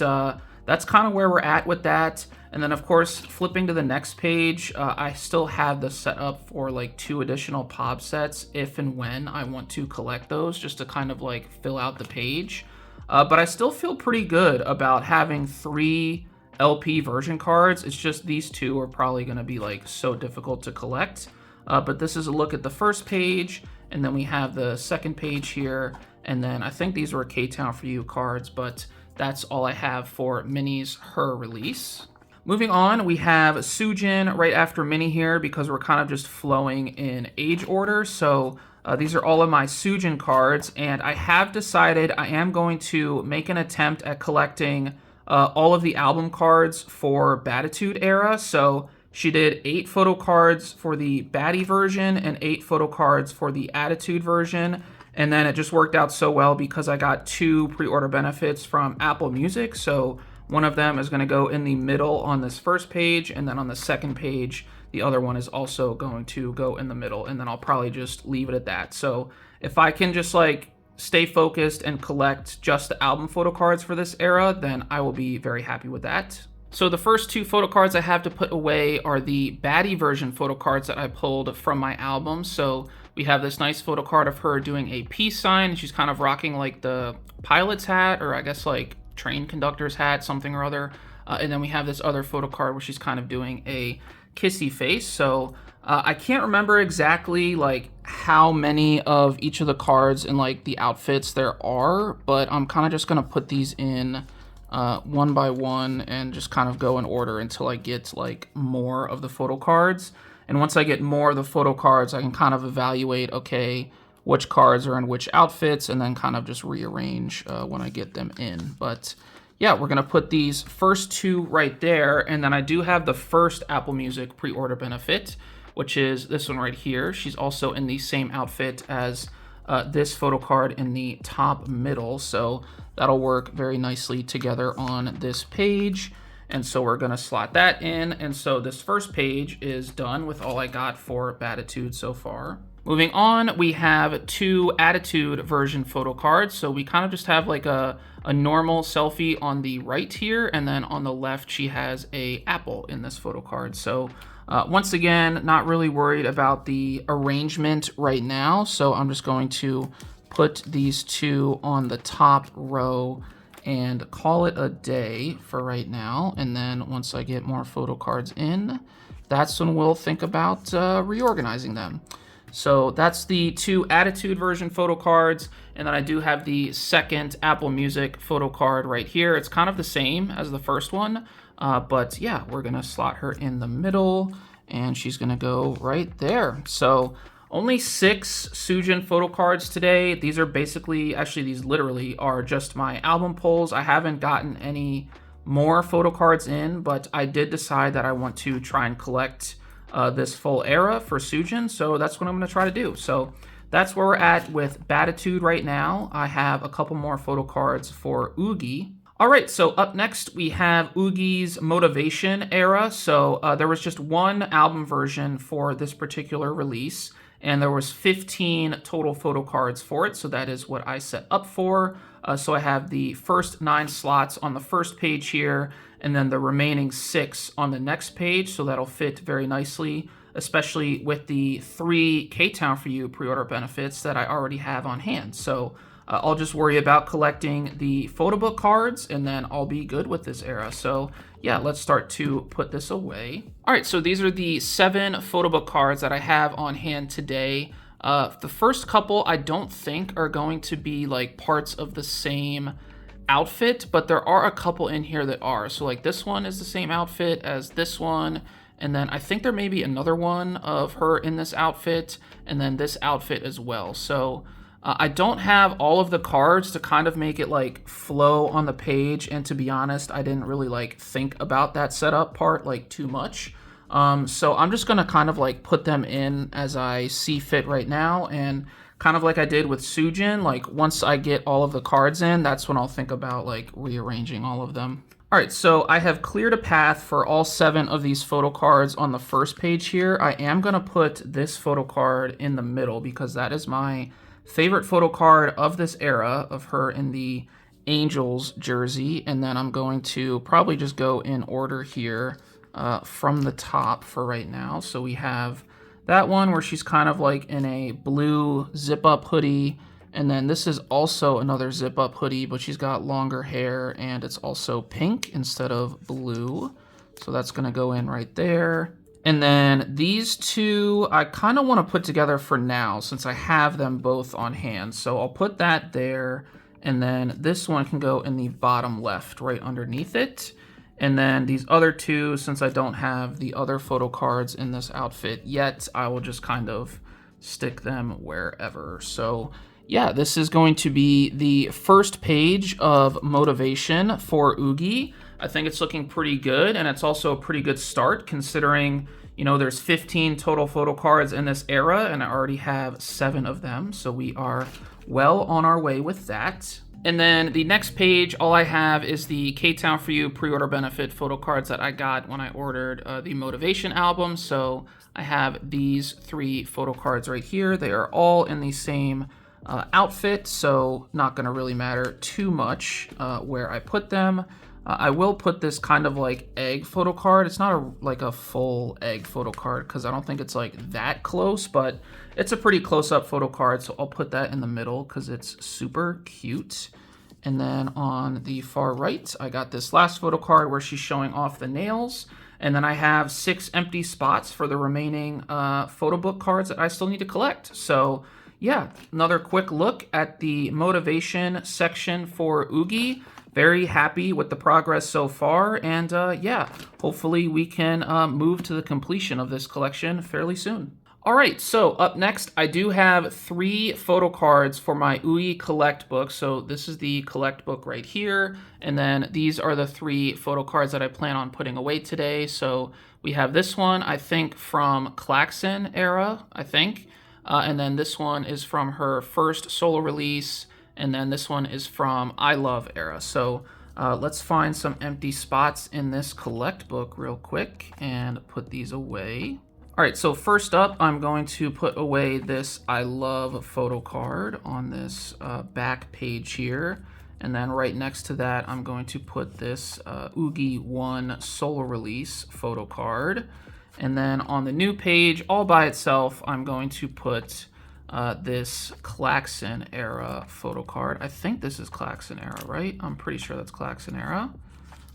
that's kind of where we're at with that. And then of course, flipping to the next page, I still have the setup for like 2 additional pop sets if and when I want to collect those, just to kind of like fill out the page. But I still feel pretty good about having 3 LP version cards. It's just these 2 are probably going to be like so difficult to collect. But this is a look at the first page, and then we have the second page here, and then I think these were K-Town For You cards, but that's all I have for Minnie's Her release. Moving on, we have Soojin right after Minnie here because we're kind of just flowing in age order. So these are all of my Soojin cards, and I have decided I am going to make an attempt at collecting all of the album cards for Batitude era. So she did 8 photo cards for the Baddie version and 8 photo cards for the Attitude version. And then it just worked out so well because I got 2 pre-order benefits from Apple Music. So one of them is going to go in the middle on this first page, and then on the second page, the other one is also going to go in the middle, and then I'll probably just leave it at that. So if I can just like stay focused and collect just the album photo cards for this era, then I will be very happy with that. So the first 2 photo cards I have to put away are the Baddie version photo cards that I pulled from my album. So we have this nice photo card of her doing a peace sign. She's kind of rocking like the pilot's hat, or I guess like train conductor's hat, something or other. And then we have this other photo card where she's kind of doing a kissy face. So I can't remember exactly like how many of each of the cards and like the outfits there are, but I'm kind of just going to put these in one by one and just kind of go in order until I get like more of the photo cards. And once I get more of the photo cards, I can kind of evaluate, okay, which cards are in which outfits, and then kind of just rearrange when I get them in. But yeah, we're gonna put these first two right there, and then I do have the first Apple Music pre-order benefit, which is this one right here. She's also in the same outfit as this photo card in the top middle, so that'll work very nicely together on this page. And so we're gonna slot that in, and so this first page is done with all I got for Batitude so far. Moving on, we have two Attitude version photo cards. So we kind of just have like a normal selfie on the right here, and then on the left she has a apple in this photo card. So once again, not really worried about the arrangement right now, so I'm just going to put these two on the top row and call it a day for right now. And then once I get more photo cards in, that's when we'll think about reorganizing them. So that's the two Attitude version photo cards, and then I do have the second Apple Music photo card right here. It's kind of the same as the first one, but yeah, we're gonna slot her in the middle, and she's gonna go right there. So only 6 Soojin photo cards today. These are basically, actually these literally are just my album pulls. I haven't gotten any more photo cards in, but I did decide that I want to try and collect this full era for Soojin, so that's what I'm going to try to do. So that's where we're at with Batitude right now. I have a couple more photo cards for Yuqi. All right, so up next we have Yuqi's Motivation era. So there was just one album version for this particular release, and there was 15 total photo cards for it, so that is what I set up for. So I have the first 9 slots on the first page here, and then the remaining 6 on the next page, so that'll fit very nicely, especially with the 3 K-Town For You pre-order benefits that I already have on hand. So I'll just worry about collecting the photo book cards, and then I'll be good with this era. So yeah, let's start to put this away. All right, so these are the 7 photo book cards that I have on hand today. The first couple I don't think are going to be like parts of the same outfit, but there are a couple in here that are. So like this one is the same outfit as this one, and then I think there may be another one of her in this outfit, and then this outfit as well. So I don't have all of the cards to kind of make it like flow on the page, and to be honest, I didn't really like think about that setup part like too much. So I'm just gonna kind of like put them in as I see fit right now, and kind of like I did with Soojin, like once I get all of the cards in, that's when I'll think about like rearranging all of them. All right, so I have cleared a path for all 7 of these photo cards on the first page here. I am gonna put this photo card in the middle because that is my favorite photo card of this era, of her in the Angels jersey, and then I'm going to probably just go in order here from the top for right now. So we have that one where she's kind of like in a blue zip-up hoodie, and then this is also another zip-up hoodie, but she's got longer hair, and it's also pink instead of blue. So that's gonna go in right there. And then these two, I kind of want to put together for now since I have them both on hand. So I'll put that there, and then this one can go in the bottom left right underneath it. And then these other two, since I don't have the other photo cards in this outfit yet, I will just kind of stick them wherever. So yeah, this is going to be the first page of Motivation for Yuqi. I think it's looking pretty good, and it's also a pretty good start considering, you know, there's 15 total photo cards in this era, and I already have 7 of them, so we are well on our way with that. And then the next page, all I have is the K-Town For You pre-order benefit photo cards that I got when I ordered the Motivation album. So I have these 3 photo cards right here. They are all in the same outfit, so not gonna really matter too much where I put them. I will put this kind of like egg photo card. It's not like a full egg photo card because I don't think it's like that close, but it's a pretty close-up photo card, so I'll put that in the middle because it's super cute. And then on the far right, I got this last photo card where she's showing off the nails. And then I have 6 empty spots for the remaining photo book cards that I still need to collect. So yeah, another quick look at the Motivation section for Yuqi. Very happy with the progress so far, and yeah, hopefully we can move to the completion of this collection fairly soon. All right, so up next, I do have 3 photo cards for my ITZY collect book. So this is the collect book right here. And then these are the 3 photo cards that I plan on putting away today. So we have this one, I think, from Klaxon era, I think. And then this one is from her first solo release. And then this one is from I Love era. So let's find some empty spots in this collect book real quick and put these away. All right, so first up, I'm going to put away this I Love photo card on this back page here. And then right next to that, I'm going to put this Yuqi 1 solo release photo card. And then on the new page, all by itself, I'm going to put this Klaxon era photo card. I think this is Klaxon era, right? I'm pretty sure that's Klaxon era.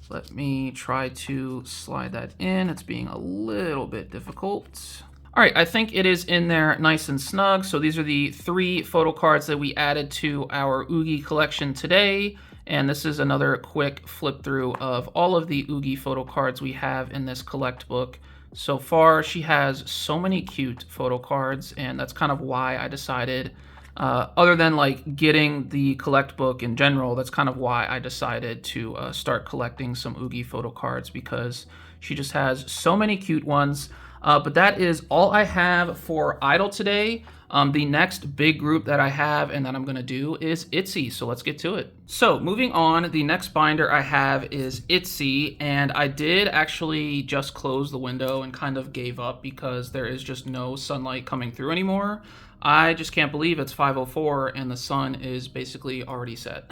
Let me try to slide that in. It's being a little bit difficult. All right, I think it is in there nice and snug. So these are the 3 photo cards that we added to our ITZY collection today. And this is another quick flip through of all of the ITZY photo cards we have in this collect book. So far, she has so many cute photo cards, and that's kind of why I decided, other than like getting the collect book in general, that's kind of why I decided to start collecting some ITZY photo cards, because she just has so many cute ones. But that is all I have for i-dle today. The next big group that I have and that I'm going to do is ITZY, so let's get to it. So moving on, the next binder I have is ITZY, and I did actually just close the window and kind of gave up because there is just no sunlight coming through anymore. I just can't believe it's 5:04 and the sun is basically already set.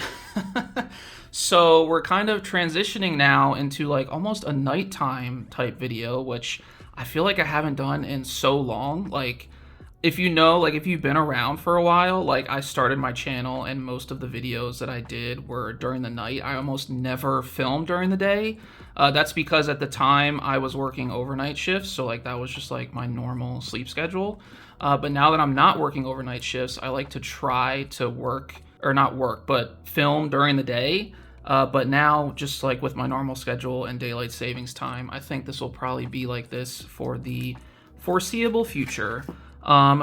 So we're kind of transitioning now into like almost a nighttime type video, which I feel like I haven't done in so long. Like, if you know, like if you've been around for a while, like I started my channel and most of the videos that I did were during the night. I almost never filmed during the day. That's because at the time I was working overnight shifts. So like that was just like my normal sleep schedule. But now that I'm not working overnight shifts, I like to try to but film during the day. But now, just like with my normal schedule and daylight savings time, I think this will probably be like this for the foreseeable future.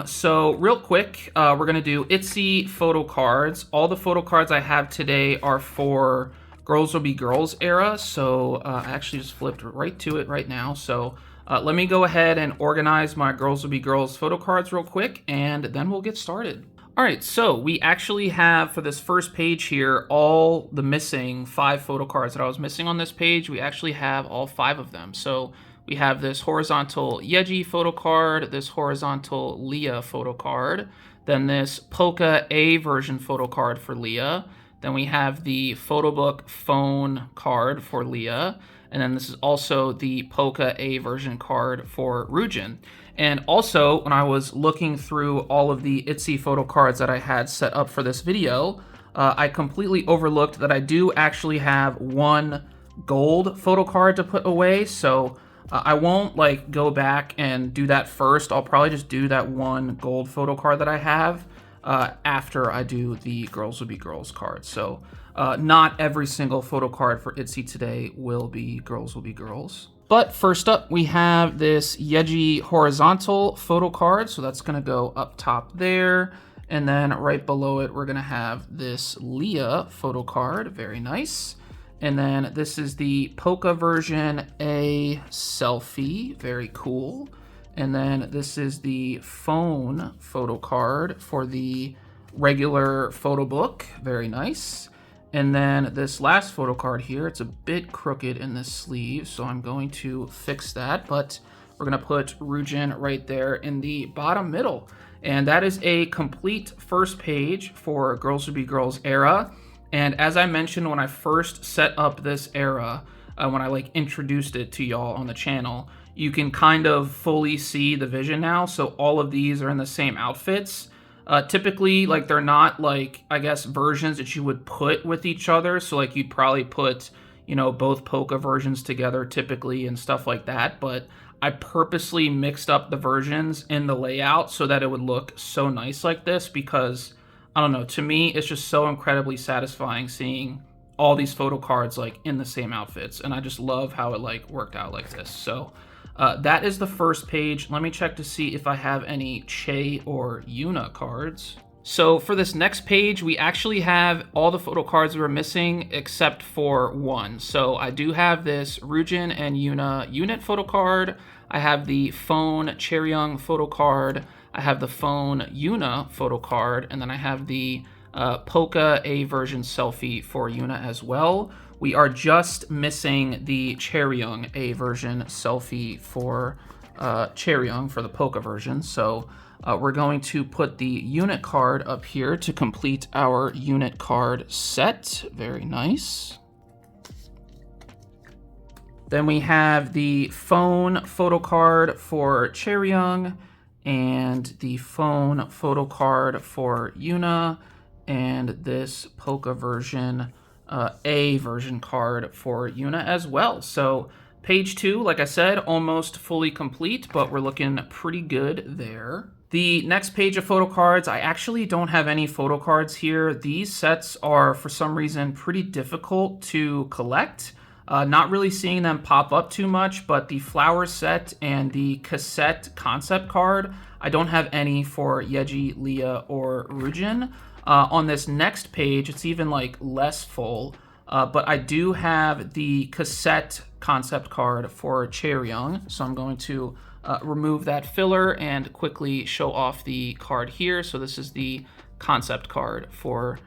So real quick, we're gonna do ITZY photo cards. All the photo cards I have today are for Girls Will Be Girls era. So I actually just flipped right to it right now. So let me go ahead and organize my Girls Will Be Girls photo cards real quick, and then we'll get started. All right, so we actually have, for this first page here, all the missing 5 photo cards that I was missing on this page. We actually have all 5 of them. So we have this horizontal Yeji photo card, this horizontal Leah photo card, then this Polka A version photo card for Leah. Then we have the photo book phone card for Leah. And then this is also the Polka A version card for Soojin. And also, when I was looking through all of the ITZY photo cards that I had set up for this video, I completely overlooked that I do actually have 1 gold photo card to put away. So I won't like go back and do that first. I'll probably just do that 1 gold photo card that I have after I do the Girls Will Be Girls card. So not every single photo card for ITZY today will be Girls Will Be Girls. But first up, we have this Yeji horizontal photo card. So that's going to go up top there. And then right below it, we're going to have this Leah photo card. Very nice. And then this is the Polka version A selfie. Very cool. And then this is the phone photo card for the regular photo book. Very nice. And then this last photo card here, it's a bit crooked in this sleeve, so I'm going to fix that. But we're going to put Soojin right there in the bottom middle. And that is a complete first page for Girls Will Be Girls era. And as I mentioned when I first set up this era, when I like introduced it to y'all on the channel, you can kind of fully see the vision now. So all of these are in the same outfits. Typically, like they're not like, I guess, versions that you would put with each other. So like you'd probably put, you know, both Polka versions together typically and stuff like that. But I purposely mixed up the versions in the layout so that it would look so nice like this, because I don't know, to me, it's just so incredibly satisfying seeing all these photo cards like in the same outfits. And I just love how it like worked out like this. So That is the first page. Let me check to see if I have any Che or Yuna cards. So for this next page, we actually have all the photo cards we were missing except for one. So I do have this Soojin and Yuna unit photo card. I have the phone Chaeryeong photo card. I have the phone Yuna photo card. And then I have the Polka A version selfie for Yuna as well. We are just missing the Chaeryeong A version selfie for Chaeryeong for the Polka version. So we're going to put the unit card up here to complete our unit card set. Very nice. Then we have the phone photo card for Chaeryeong and the phone photo card for Yuna and this Polka version, A version card for Yuna as well. So page 2, like I said, almost fully complete, but we're looking pretty good there. The next page of photo cards, I actually don't have any photo cards here. These sets are, for some reason, pretty difficult to collect. Not really seeing them pop up too much, but the flower set and the cassette concept card, I don't have any for Yeji, Leah, or Soojin. On this next page, it's even like less full, but I do have the cassette concept card for Chaeryeong, so I'm going to remove that filler and quickly show off the card here. So this is the concept card for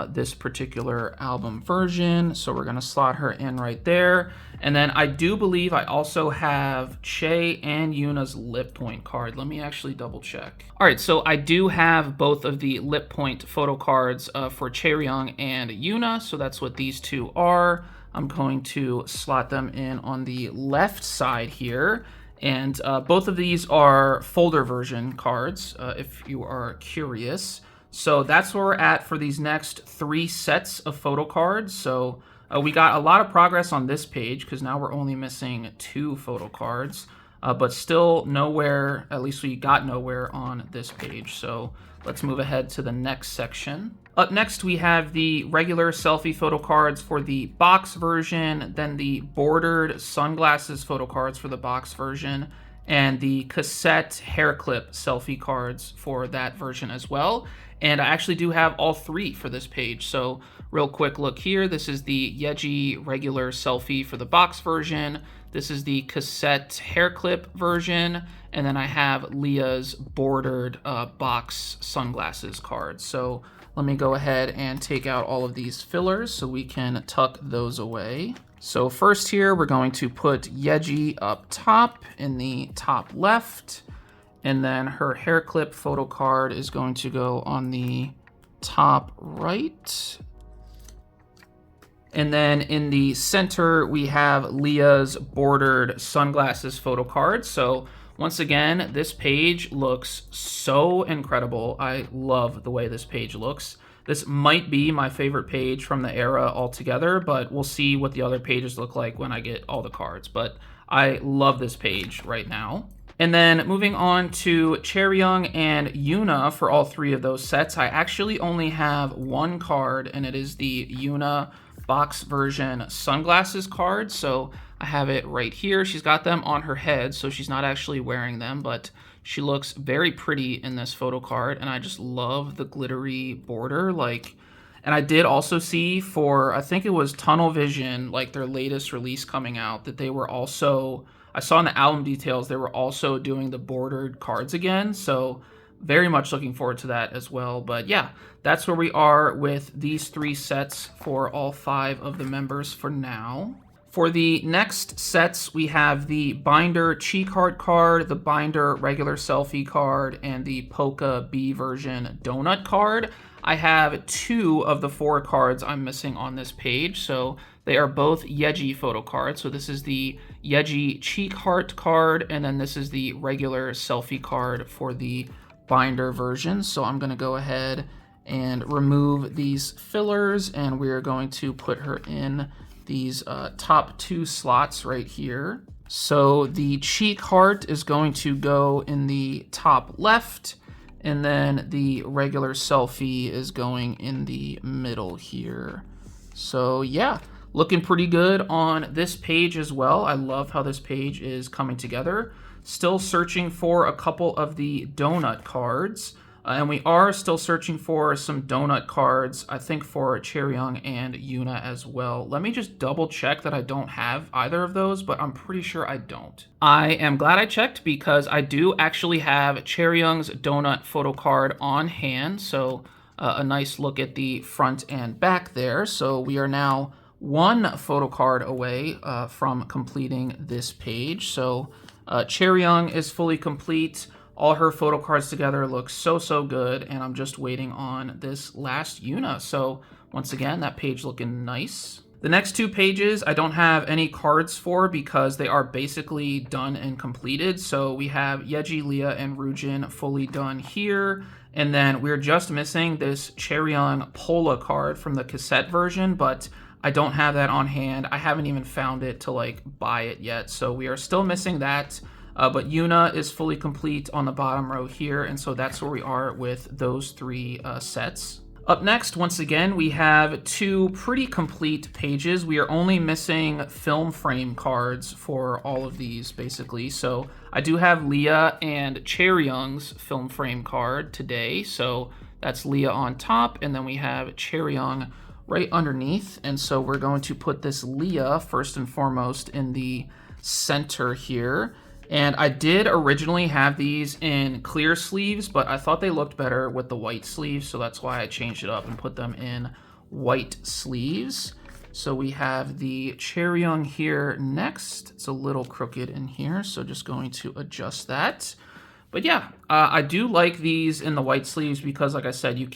this particular album version. So we're gonna slot her in right there. And then I do believe I also have Che and Yuna's lip point card. Let me actually double check. All right, so I do have both of the lip point photo cards for Chaeryeong and Yuna. So that's what these two are. I'm going to slot them in on the left side here. And both of these are folder version cards, if you are curious. So that's where we're at for these next 3 sets of photo cards. So we got a lot of progress on this page because now we're only missing 2 photo cards, but still nowhere, at least we got nowhere on this page. So let's move ahead to the next section. Up next, we have the regular selfie photo cards for the box version, then the bordered sunglasses photo cards for the box version, and the cassette hair clip selfie cards for that version as well. And I actually do have all 3 for this page. So real quick look here. This is the Yeji regular selfie for the box version. This is the cassette hair clip version. And then I have Leah's bordered box sunglasses card. So let me go ahead and take out all of these fillers so we can tuck those away. So first here, we're going to put Yeji up top in the top left. And then her hair clip photo card is going to go on the top right. And then in the center, we have Leah's bordered sunglasses photo card. So once again, this page looks so incredible. I love the way this page looks. This might be my favorite page from the era altogether, but we'll see what the other pages look like when I get all the cards. But I love this page right now. And then moving on to Chaeryeong and Yuna for all 3 of those sets, I actually only have 1 card, and it is the Yuna box version sunglasses card. So I have it right here. She's got them on her head, so she's not actually wearing them, but she looks very pretty in this photo card, and I just love the glittery border. And I did also see for, I think it was Tunnel Vision, like their latest release coming out, that they were also, I saw in the album details, they were also doing the bordered cards again. So very much looking forward to that as well. But yeah, that's where we are with these 3 sets for all 5 of the members for now. For the next sets, we have the binder cheek heart card, the binder regular selfie card, and the Polka B version donut card. I have 2 of the 4 cards I'm missing on this page, so they are both Yeji photo cards. So this is the Yeji cheek heart card, and then this is the regular selfie card for the binder version. So I'm going to go ahead and remove these fillers, and we're going to put her in these top 2 slots right here. So the cheek heart is going to go in the top left, and then the regular selfie is going in the middle here. So yeah, Looking pretty good on this page as well. I love how this page is coming together. Still searching for a couple of the donut cards. And we are still searching for some donut cards, I think for Chaeryeong and Yuna as well. Let me just double check that I don't have either of those, but I'm pretty sure I don't. I am glad I checked because I do actually have Chaeryeong's donut photo card on hand. So a nice look at the front and back there. So we are now one photo card away from completing this page. So Chaeryeong is fully complete. All her photo cards together look so good, and I'm just waiting on this last Yuna. So once again, that page looking nice. The next two pages I don't have any cards for because they are basically done and completed. So we have Yeji, Leah, and Soojin fully done here. And then we're just missing this Chaeryeong Pola card from the cassette version, but I don't have that on hand. I haven't even found it to like buy it yet. So we are still missing that. But Yuna is fully complete on the bottom row here, and so that's where we are with those three sets. Up next, once again, we have two pretty complete pages. We are only missing film frame cards for all of these, basically. So I do have Leah and Chaeryeong's film frame card today. So that's Leah on top, and then we have Chaeryeong right underneath. And so we're going to put this Leah, first and foremost, in the center here. And I did originally have these in clear sleeves, but I thought they looked better with the white sleeves, so that's why I changed it up and put them in white sleeves. So we have the Chaeryeong here next. It's a little crooked in here, so just going to adjust that. But yeah, I do like these in the white sleeves because, like I said, you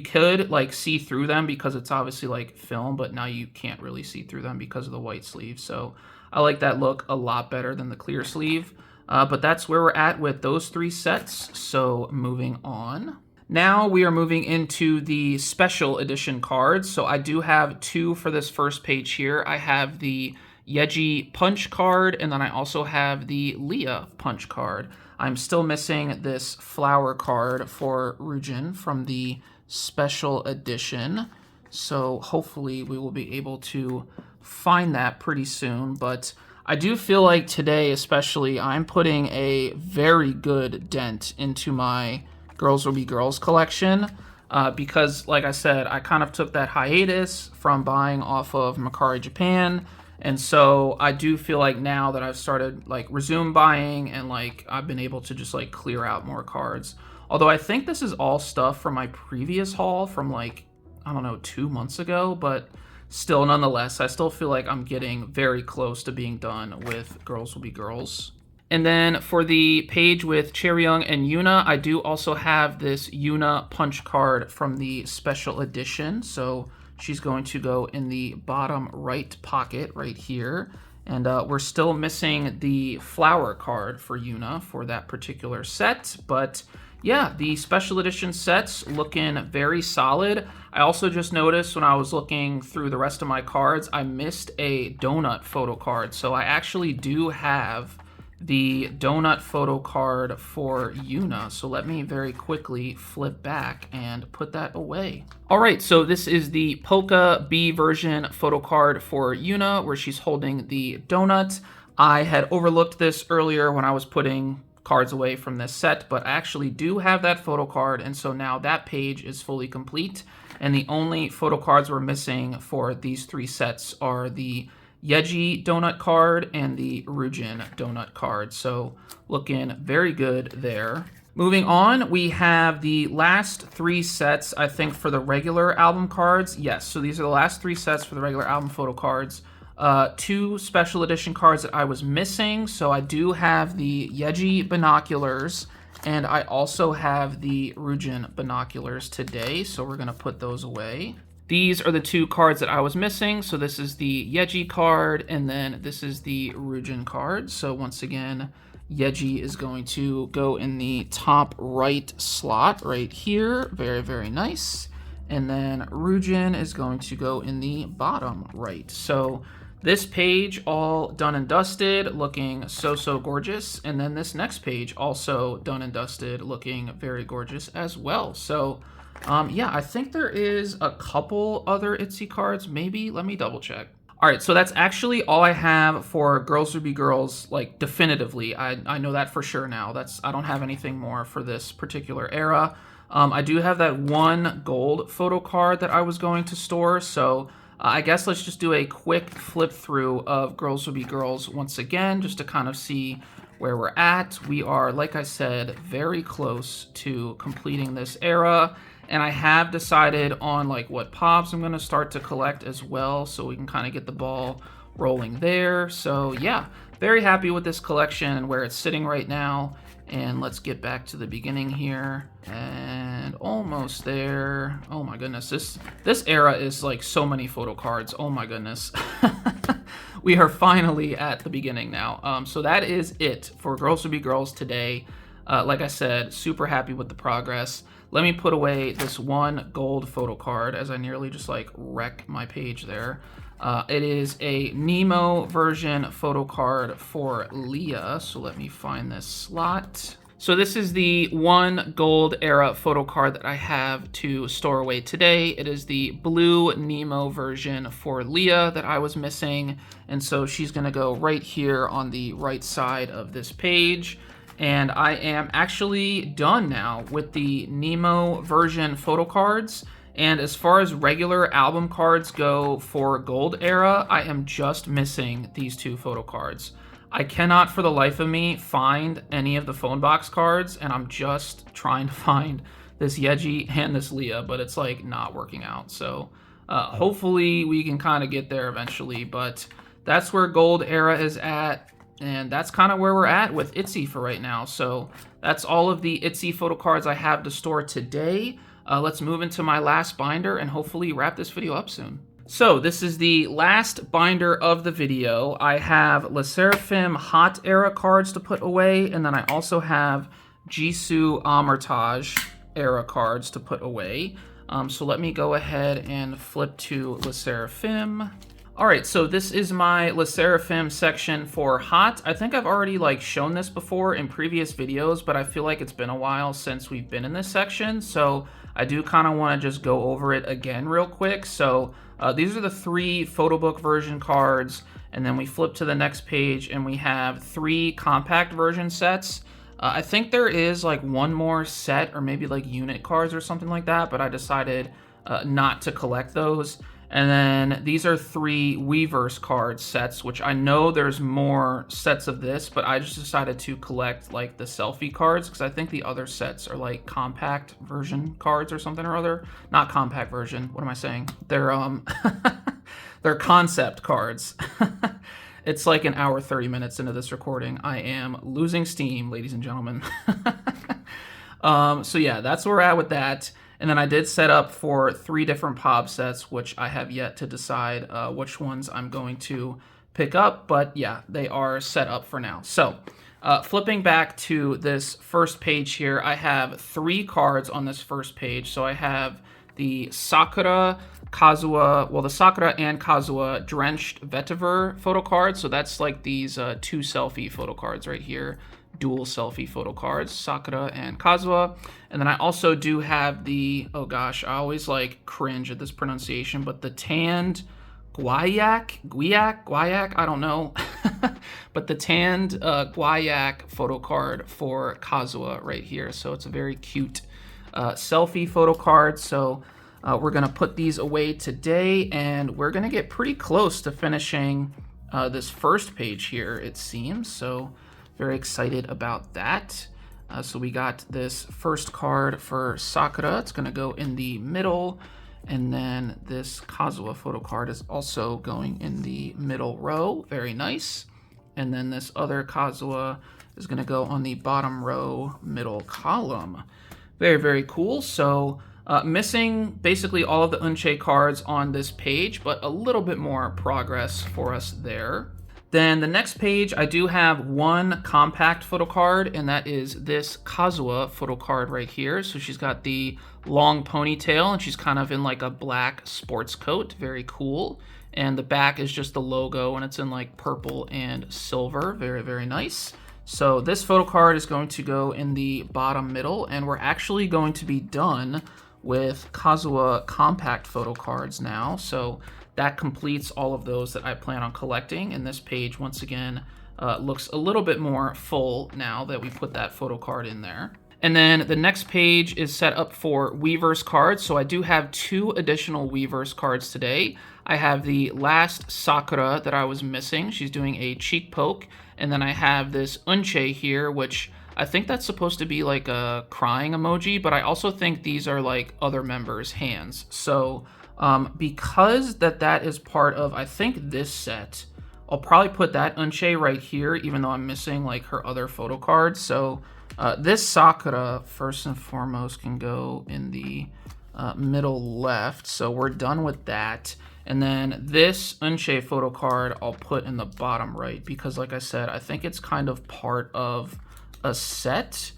could like see through them because it's obviously like film, but now you can't really see through them because of the white sleeve. So I like that look a lot better than the clear sleeve. But that's where we're at with those three sets. So moving on. Now we are moving into the special edition cards. So I do have two for this first page here. I have the Yeji punch card, and then I also have the Leah punch card. I'm still missing this flower card for Soojin from the special edition. So hopefully we will be able to find that pretty soon. But I do feel like today especially I'm putting a very good dent into my Girls Will Be Girls collection because, like I said, I kind of took that hiatus from buying off of Mercari Japan. And so I do feel like now that I've started like resume buying and like I've been able to just like clear out more cards. Although I think this is all stuff from my previous haul from like, I don't know, 2 months ago, but still nonetheless, I still feel like I'm getting very close to being done with Girls Will Be Girls. And then for the page with Chaeryeong and Yuna, I do also have this Yuna punch card from the special edition. So she's going to go in the bottom right pocket right here. And we're still missing the flower card for Yuna for that particular set. But yeah, the special edition sets looking very solid. I also just noticed when I was looking through the rest of my cards, I missed a donut photo card. So I actually do have the donut photo card for Yuna. So let me very quickly flip back and put that away. All right, so this is the Polka B version photo card for Yuna where she's holding the donut. I had overlooked this earlier when I was putting cards away from this set, but I actually do have that photo card, and so now that page is fully complete. And the only photo cards we're missing for these three sets are the Yeji donut card and the Soojin donut card. So looking very good there. Moving on, we have the last three sets, I think, for the regular album cards. Yes, so these are the last three sets for the regular album photo cards. Two special edition cards that I was missing. So I do have the Yeji binoculars, and I also have the Soojin binoculars today. So we're going to put those away. These are the two cards that I was missing. So this is the Yeji card, and then this is the Soojin card. So once again, Yeji is going to go in the top right slot right here. Very, very nice. And then Soojin is going to go in the bottom right. So this page all done and dusted, looking so gorgeous. And then this next page also done and dusted, looking very gorgeous as well. So Yeah, I think there is a couple other ITZY cards, maybe. Let me double check. All right, so that's actually all I have for Girls Would Be Girls, like definitively. I know that for sure now. I don't have anything more for this particular era. I do have that one gold photo card that I was going to store, so I guess let's just do a quick flip through of Girls Would Be Girls once again, just to kind of see where we're at. We are, like I said, very close to completing this era. And I have decided on like what pops I'm going to start to collect as well, so we can kind of get the ball rolling there. So yeah, very happy with this collection and where it's sitting right now. And let's get back to the beginning here. And almost there. Oh my goodness, this era is like so many photo cards. Oh my goodness. We are finally at the beginning now. So that is it for Girls Would Be Girls today. Like I said, super happy with the progress. Let me put away this one gold photo card as I nearly just like wreck my page there. It is a Nemo version photo card for Leah. So let me find this slot. So this is the one gold era photo card that I have to store away today. It is the blue Nemo version for Leah that I was missing. And so she's gonna go right here on the right side of this page. And I am actually done now with the Nemo version photo cards. And as far as regular album cards go for Gold Era, I am just missing these two photo cards. I cannot for the life of me find any of the phone box cards, and I'm just trying to find this Yeji and this Leah, but it's like not working out. So hopefully we can kind of get there eventually, but that's where Gold Era is at. And that's kind of where we're at with ITZY for right now. So that's all of the ITZY photo cards I have to store today. Let's move into my last binder and hopefully wrap this video up soon. So this is the last binder of the video. I have SSERAFIM Hot Era cards to put away, and then I also have Jisoo Amartage Era cards to put away. So let me go ahead and flip to SSERAFIM. All right, so this is my SSERAFIM section for Hot. I think I've already like shown this before in previous videos, but I feel like it's been a while since we've been in this section. So I do kind of want to just go over it again real quick. So these are the 3 photo book version cards. And then we flip to the next page and we have 3 compact version sets. I think there is like one more set or maybe like unit cards or something like that, but I decided not to collect those. And then these are 3 Weverse card sets, which I know there's more sets of this, but I just decided to collect like the selfie cards because I think the other sets are like compact version cards or something or other. Not compact version. What am I saying? They're they're concept cards. It's like an hour 30 minutes into this recording. I am losing steam, ladies and gentlemen. So yeah, that's where we're at with that. And then I did set up for 3 different POB sets, which I have yet to decide which ones I'm going to pick up. But yeah, they are set up for now. So flipping back to this first page here, I have 3 cards on this first page. So I have the Sakura, Kazuha, well, the Sakura and Kazuha Drenched Vetiver photo cards. So that's like these 2 selfie photo cards right here. Dual selfie photo cards, Sakura and Kazuha. And then I also do have the, oh gosh, I always like cringe at this pronunciation, but the tanned Guayak, I don't know. But the tanned Guayak photo card for Kazuha right here. So it's a very cute selfie photo card. So we're gonna put these away today and we're gonna get pretty close to finishing this first page here, it seems. So very excited about that. So we got this first card for Sakura. It's going to go in the middle. And then this Kazuha photo card is also going in the middle row. Very nice. And then this other Kazuha is going to go on the bottom row, middle column. Very, very cool. So missing basically all of the Unche cards on this page, but a little bit more progress for us there. Then the next page, I do have 1 compact photo card, and that is this Kazuha photo card right here. So she's got the long ponytail, and she's kind of in like a black sports coat. Very cool. And the back is just the logo, and it's in like purple and silver. Very, very nice. So this photo card is going to go in the bottom middle, and we're actually going to be done with Kazuha compact photo cards now. So that completes all of those that I plan on collecting. And this page, once again, looks a little bit more full now that we put that photo card in there. And then the next page is set up for Weverse cards. So I do have 2 additional Weverse cards today. I have the last Sakura that I was missing. She's doing a cheek poke. And then I have this Unche here, which I think that's supposed to be like a crying emoji, but I also think these are like other members' hands. So because that is part of, I think, this set, I'll probably put that Unche right here, even though I'm missing like her other photo cards. So this Sakura, first and foremost, can go in the middle left. So we're done with that. And then this Unche photo card I'll put in the bottom right because, like I said, I think it's kind of part of a set.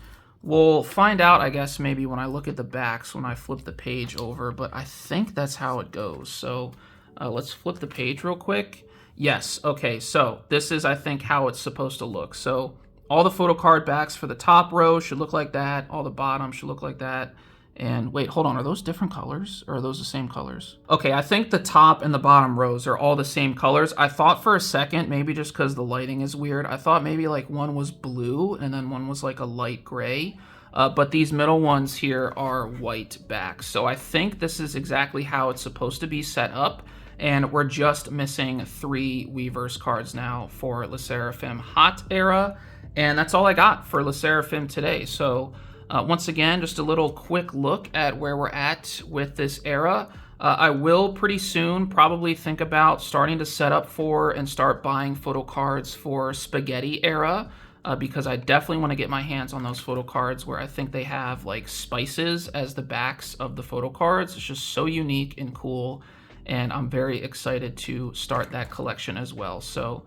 We'll find out, I guess, maybe when I look at the backs when I flip the page over, but I think that's how it goes. So let's flip the page real quick. Yes, okay, so this is, I think, how it's supposed to look. So all the photo card backs for the top row should look like that. All the bottom should look like that. And wait, hold on, are those different colors or are those the same colors? Okay, I think the top and the bottom rows are all the same colors. I thought for a second, maybe just because the lighting is weird, I thought maybe like one was blue and then one was like a light gray. But these middle ones here are white backs. So I think this is exactly how it's supposed to be set up. And we're just missing 3 Weverse cards now for SSERAFIM Hot Era. And that's all I got for SSERAFIM today. So once again, just a little quick look at where we're at with this era. I will pretty soon probably think about starting to set up for and start buying photo cards for Spaghetti era because I definitely want to get my hands on those photo cards where I think they have like spices as the backs of the photo cards. It's just so unique and cool, and I'm very excited to start that collection as well. So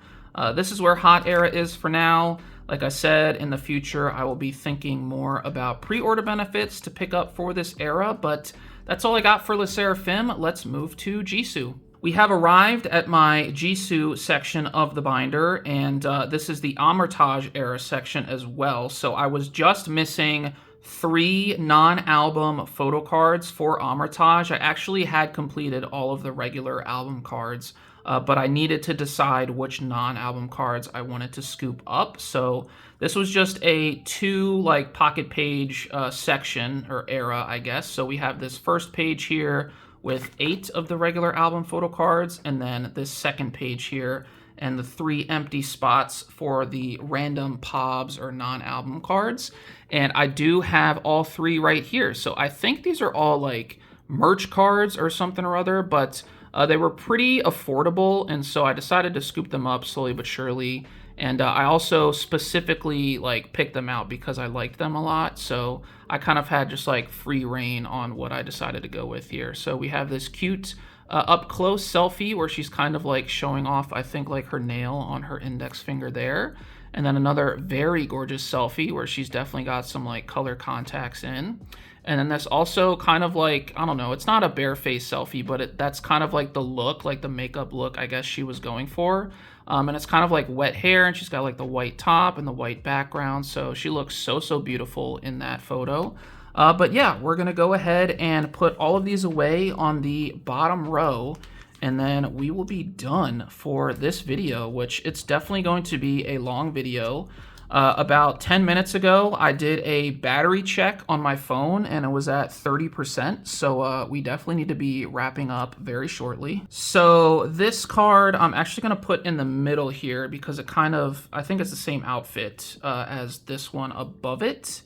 this is where Hot Era is for now. Like I said, in the future, I will be thinking more about pre-order benefits to pick up for this era, but that's all I got for SSERAFIM. Let's move to Jisoo. We have arrived at my Jisoo section of the binder, and this is the Amortage era section as well. So I was just missing 3 non-album photo cards for Amortage. I actually had completed all of the regular album cards, but I needed to decide which non-album cards I wanted to scoop up. So this was just a 2 like pocket page section or era, I guess. So we have this first page here with 8 of the regular album photo cards, and then this second page here and the 3 empty spots for the random POBs or non-album cards. And I do have all 3 right here. So I think these are all like merch cards or something or other, but they were pretty affordable, and so I decided to scoop them up slowly but surely. And I also specifically like picked them out because I liked them a lot. So I kind of had just like free reign on what I decided to go with here. So we have this cute up close selfie where she's kind of like showing off, I think, like her nail on her index finger there. And then another very gorgeous selfie where she's definitely got some like color contacts in. And then that's also kind of like, I don't know, it's not a bare face selfie, but that's kind of like the look, like the makeup look I guess she was going for. And it's kind of like wet hair, and she's got like the white top and the white background. So she looks so beautiful in that photo. But yeah, we're going to go ahead and put all of these away on the bottom row, and then we will be done for this video, which it's definitely going to be a long video. About 10 minutes ago, I did a battery check on my phone, and it was at 30%, so we definitely need to be wrapping up very shortly. So this card I'm actually going to put in the middle here because it kind of, I think it's the same outfit as this one above it.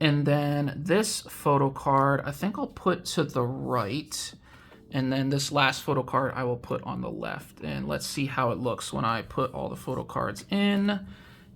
And then this photo card, I think I'll put to the right. And then this last photo card I will put on the left. And let's see how it looks when I put all the photo cards in.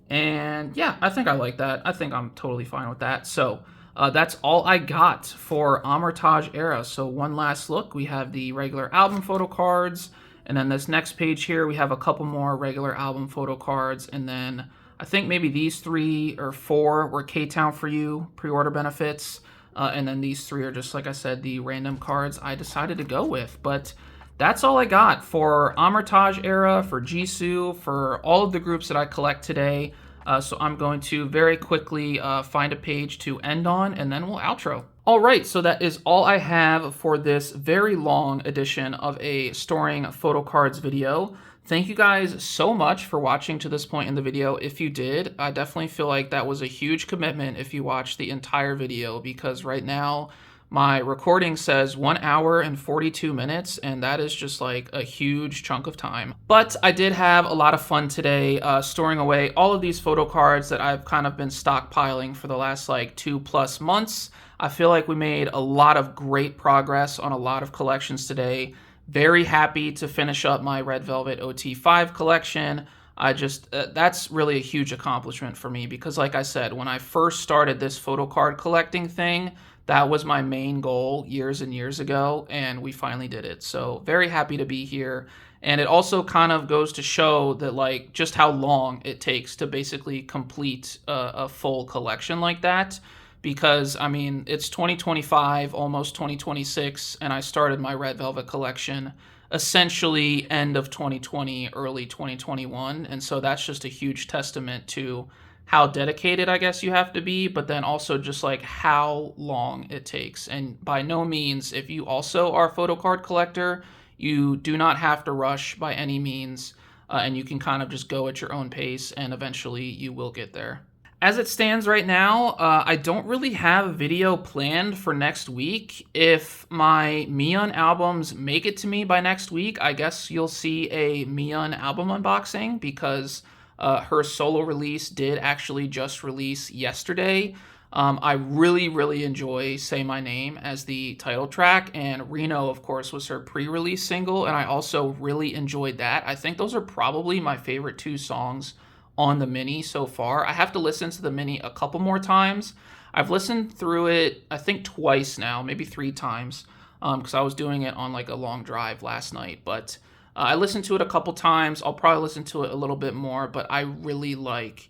And yeah, I think I like that. I think I'm totally fine with that. So that's all I got for Amortage era. So one last look. We have the regular album photo cards. And then this next page here, we have a couple more regular album photo cards. And then I think maybe these 3 or 4 were K-Town for You pre-order benefits. And then these 3 are just, like I said, the random cards I decided to go with. But that's all I got for Amortage era, for Jisoo, for all of the groups that I collect today. So I'm going to very quickly find a page to end on, and then we'll outro. All right, so that is all I have for this very long edition of a storing photocards video. Thank you guys so much for watching to this point in the video. If you did, I definitely feel like that was a huge commitment if you watched the entire video, because right now my recording says 1 hour and 42 minutes, and that is just like a huge chunk of time. But I did have a lot of fun today storing away all of these photo cards that I've kind of been stockpiling for the last like 2+ months. I feel like we made a lot of great progress on a lot of collections today. Very happy to finish up my Red Velvet OT5 collection. That's really a huge accomplishment for me, because like I said, when I first started this photo card collecting thing, that was my main goal years and years ago, and we finally did it. So very happy to be here. And it also kind of goes to show that like just how long it takes to basically complete a full collection like that. Because I mean, it's 2025, almost 2026, and I started my Red Velvet collection essentially end of 2020, early 2021. And so that's just a huge testament to how dedicated I guess you have to be, but then also just like how long it takes. And by no means, if you also are a photo card collector, you do not have to rush by any means, and you can kind of just go at your own pace, and eventually you will get there. As it stands right now, I don't really have a video planned for next week. If my Miyeon albums make it to me by next week, I guess you'll see a Miyeon album unboxing, because her solo release did actually just release yesterday. I really enjoy Say My Name as the title track, and Reno, of course, was her pre-release single, and I also really enjoyed that. I think those are probably my favorite 2 songs on the Minnie so far. I have to listen to the Minnie a couple more times. I've listened through it, I think twice now, maybe 3 times, because I was doing it on like a long drive last night. But I listened to it a couple times. I'll probably listen to it a little bit more, but I really like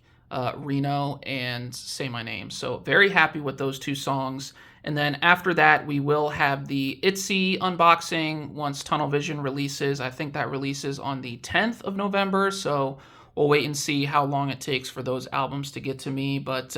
Reno and Say My Name. So very happy with those 2 songs. And then after that, we will have the ITZY unboxing once Tunnel Vision releases. I think that releases on the 10th of November, so we'll wait and see how long it takes for those albums to get to me. But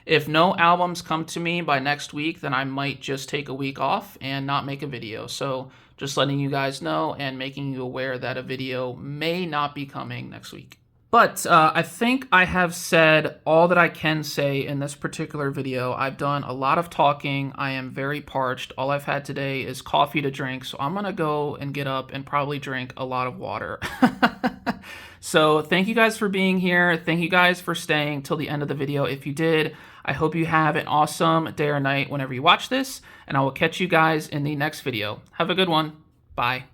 if no albums come to me by next week, then I might just take a week off and not make a video. So just letting you guys know and making you aware that a video may not be coming next week. But I think I have said all that I can say in this particular video. I've done a lot of talking. I am very parched. All I've had today is coffee to drink, so I'm gonna go and get up and probably drink a lot of water. So thank you guys for being here. Thank you guys for staying till the end of the video. If you did, I hope you have an awesome day or night whenever you watch this, and I will catch you guys in the next video. Have a good one. Bye.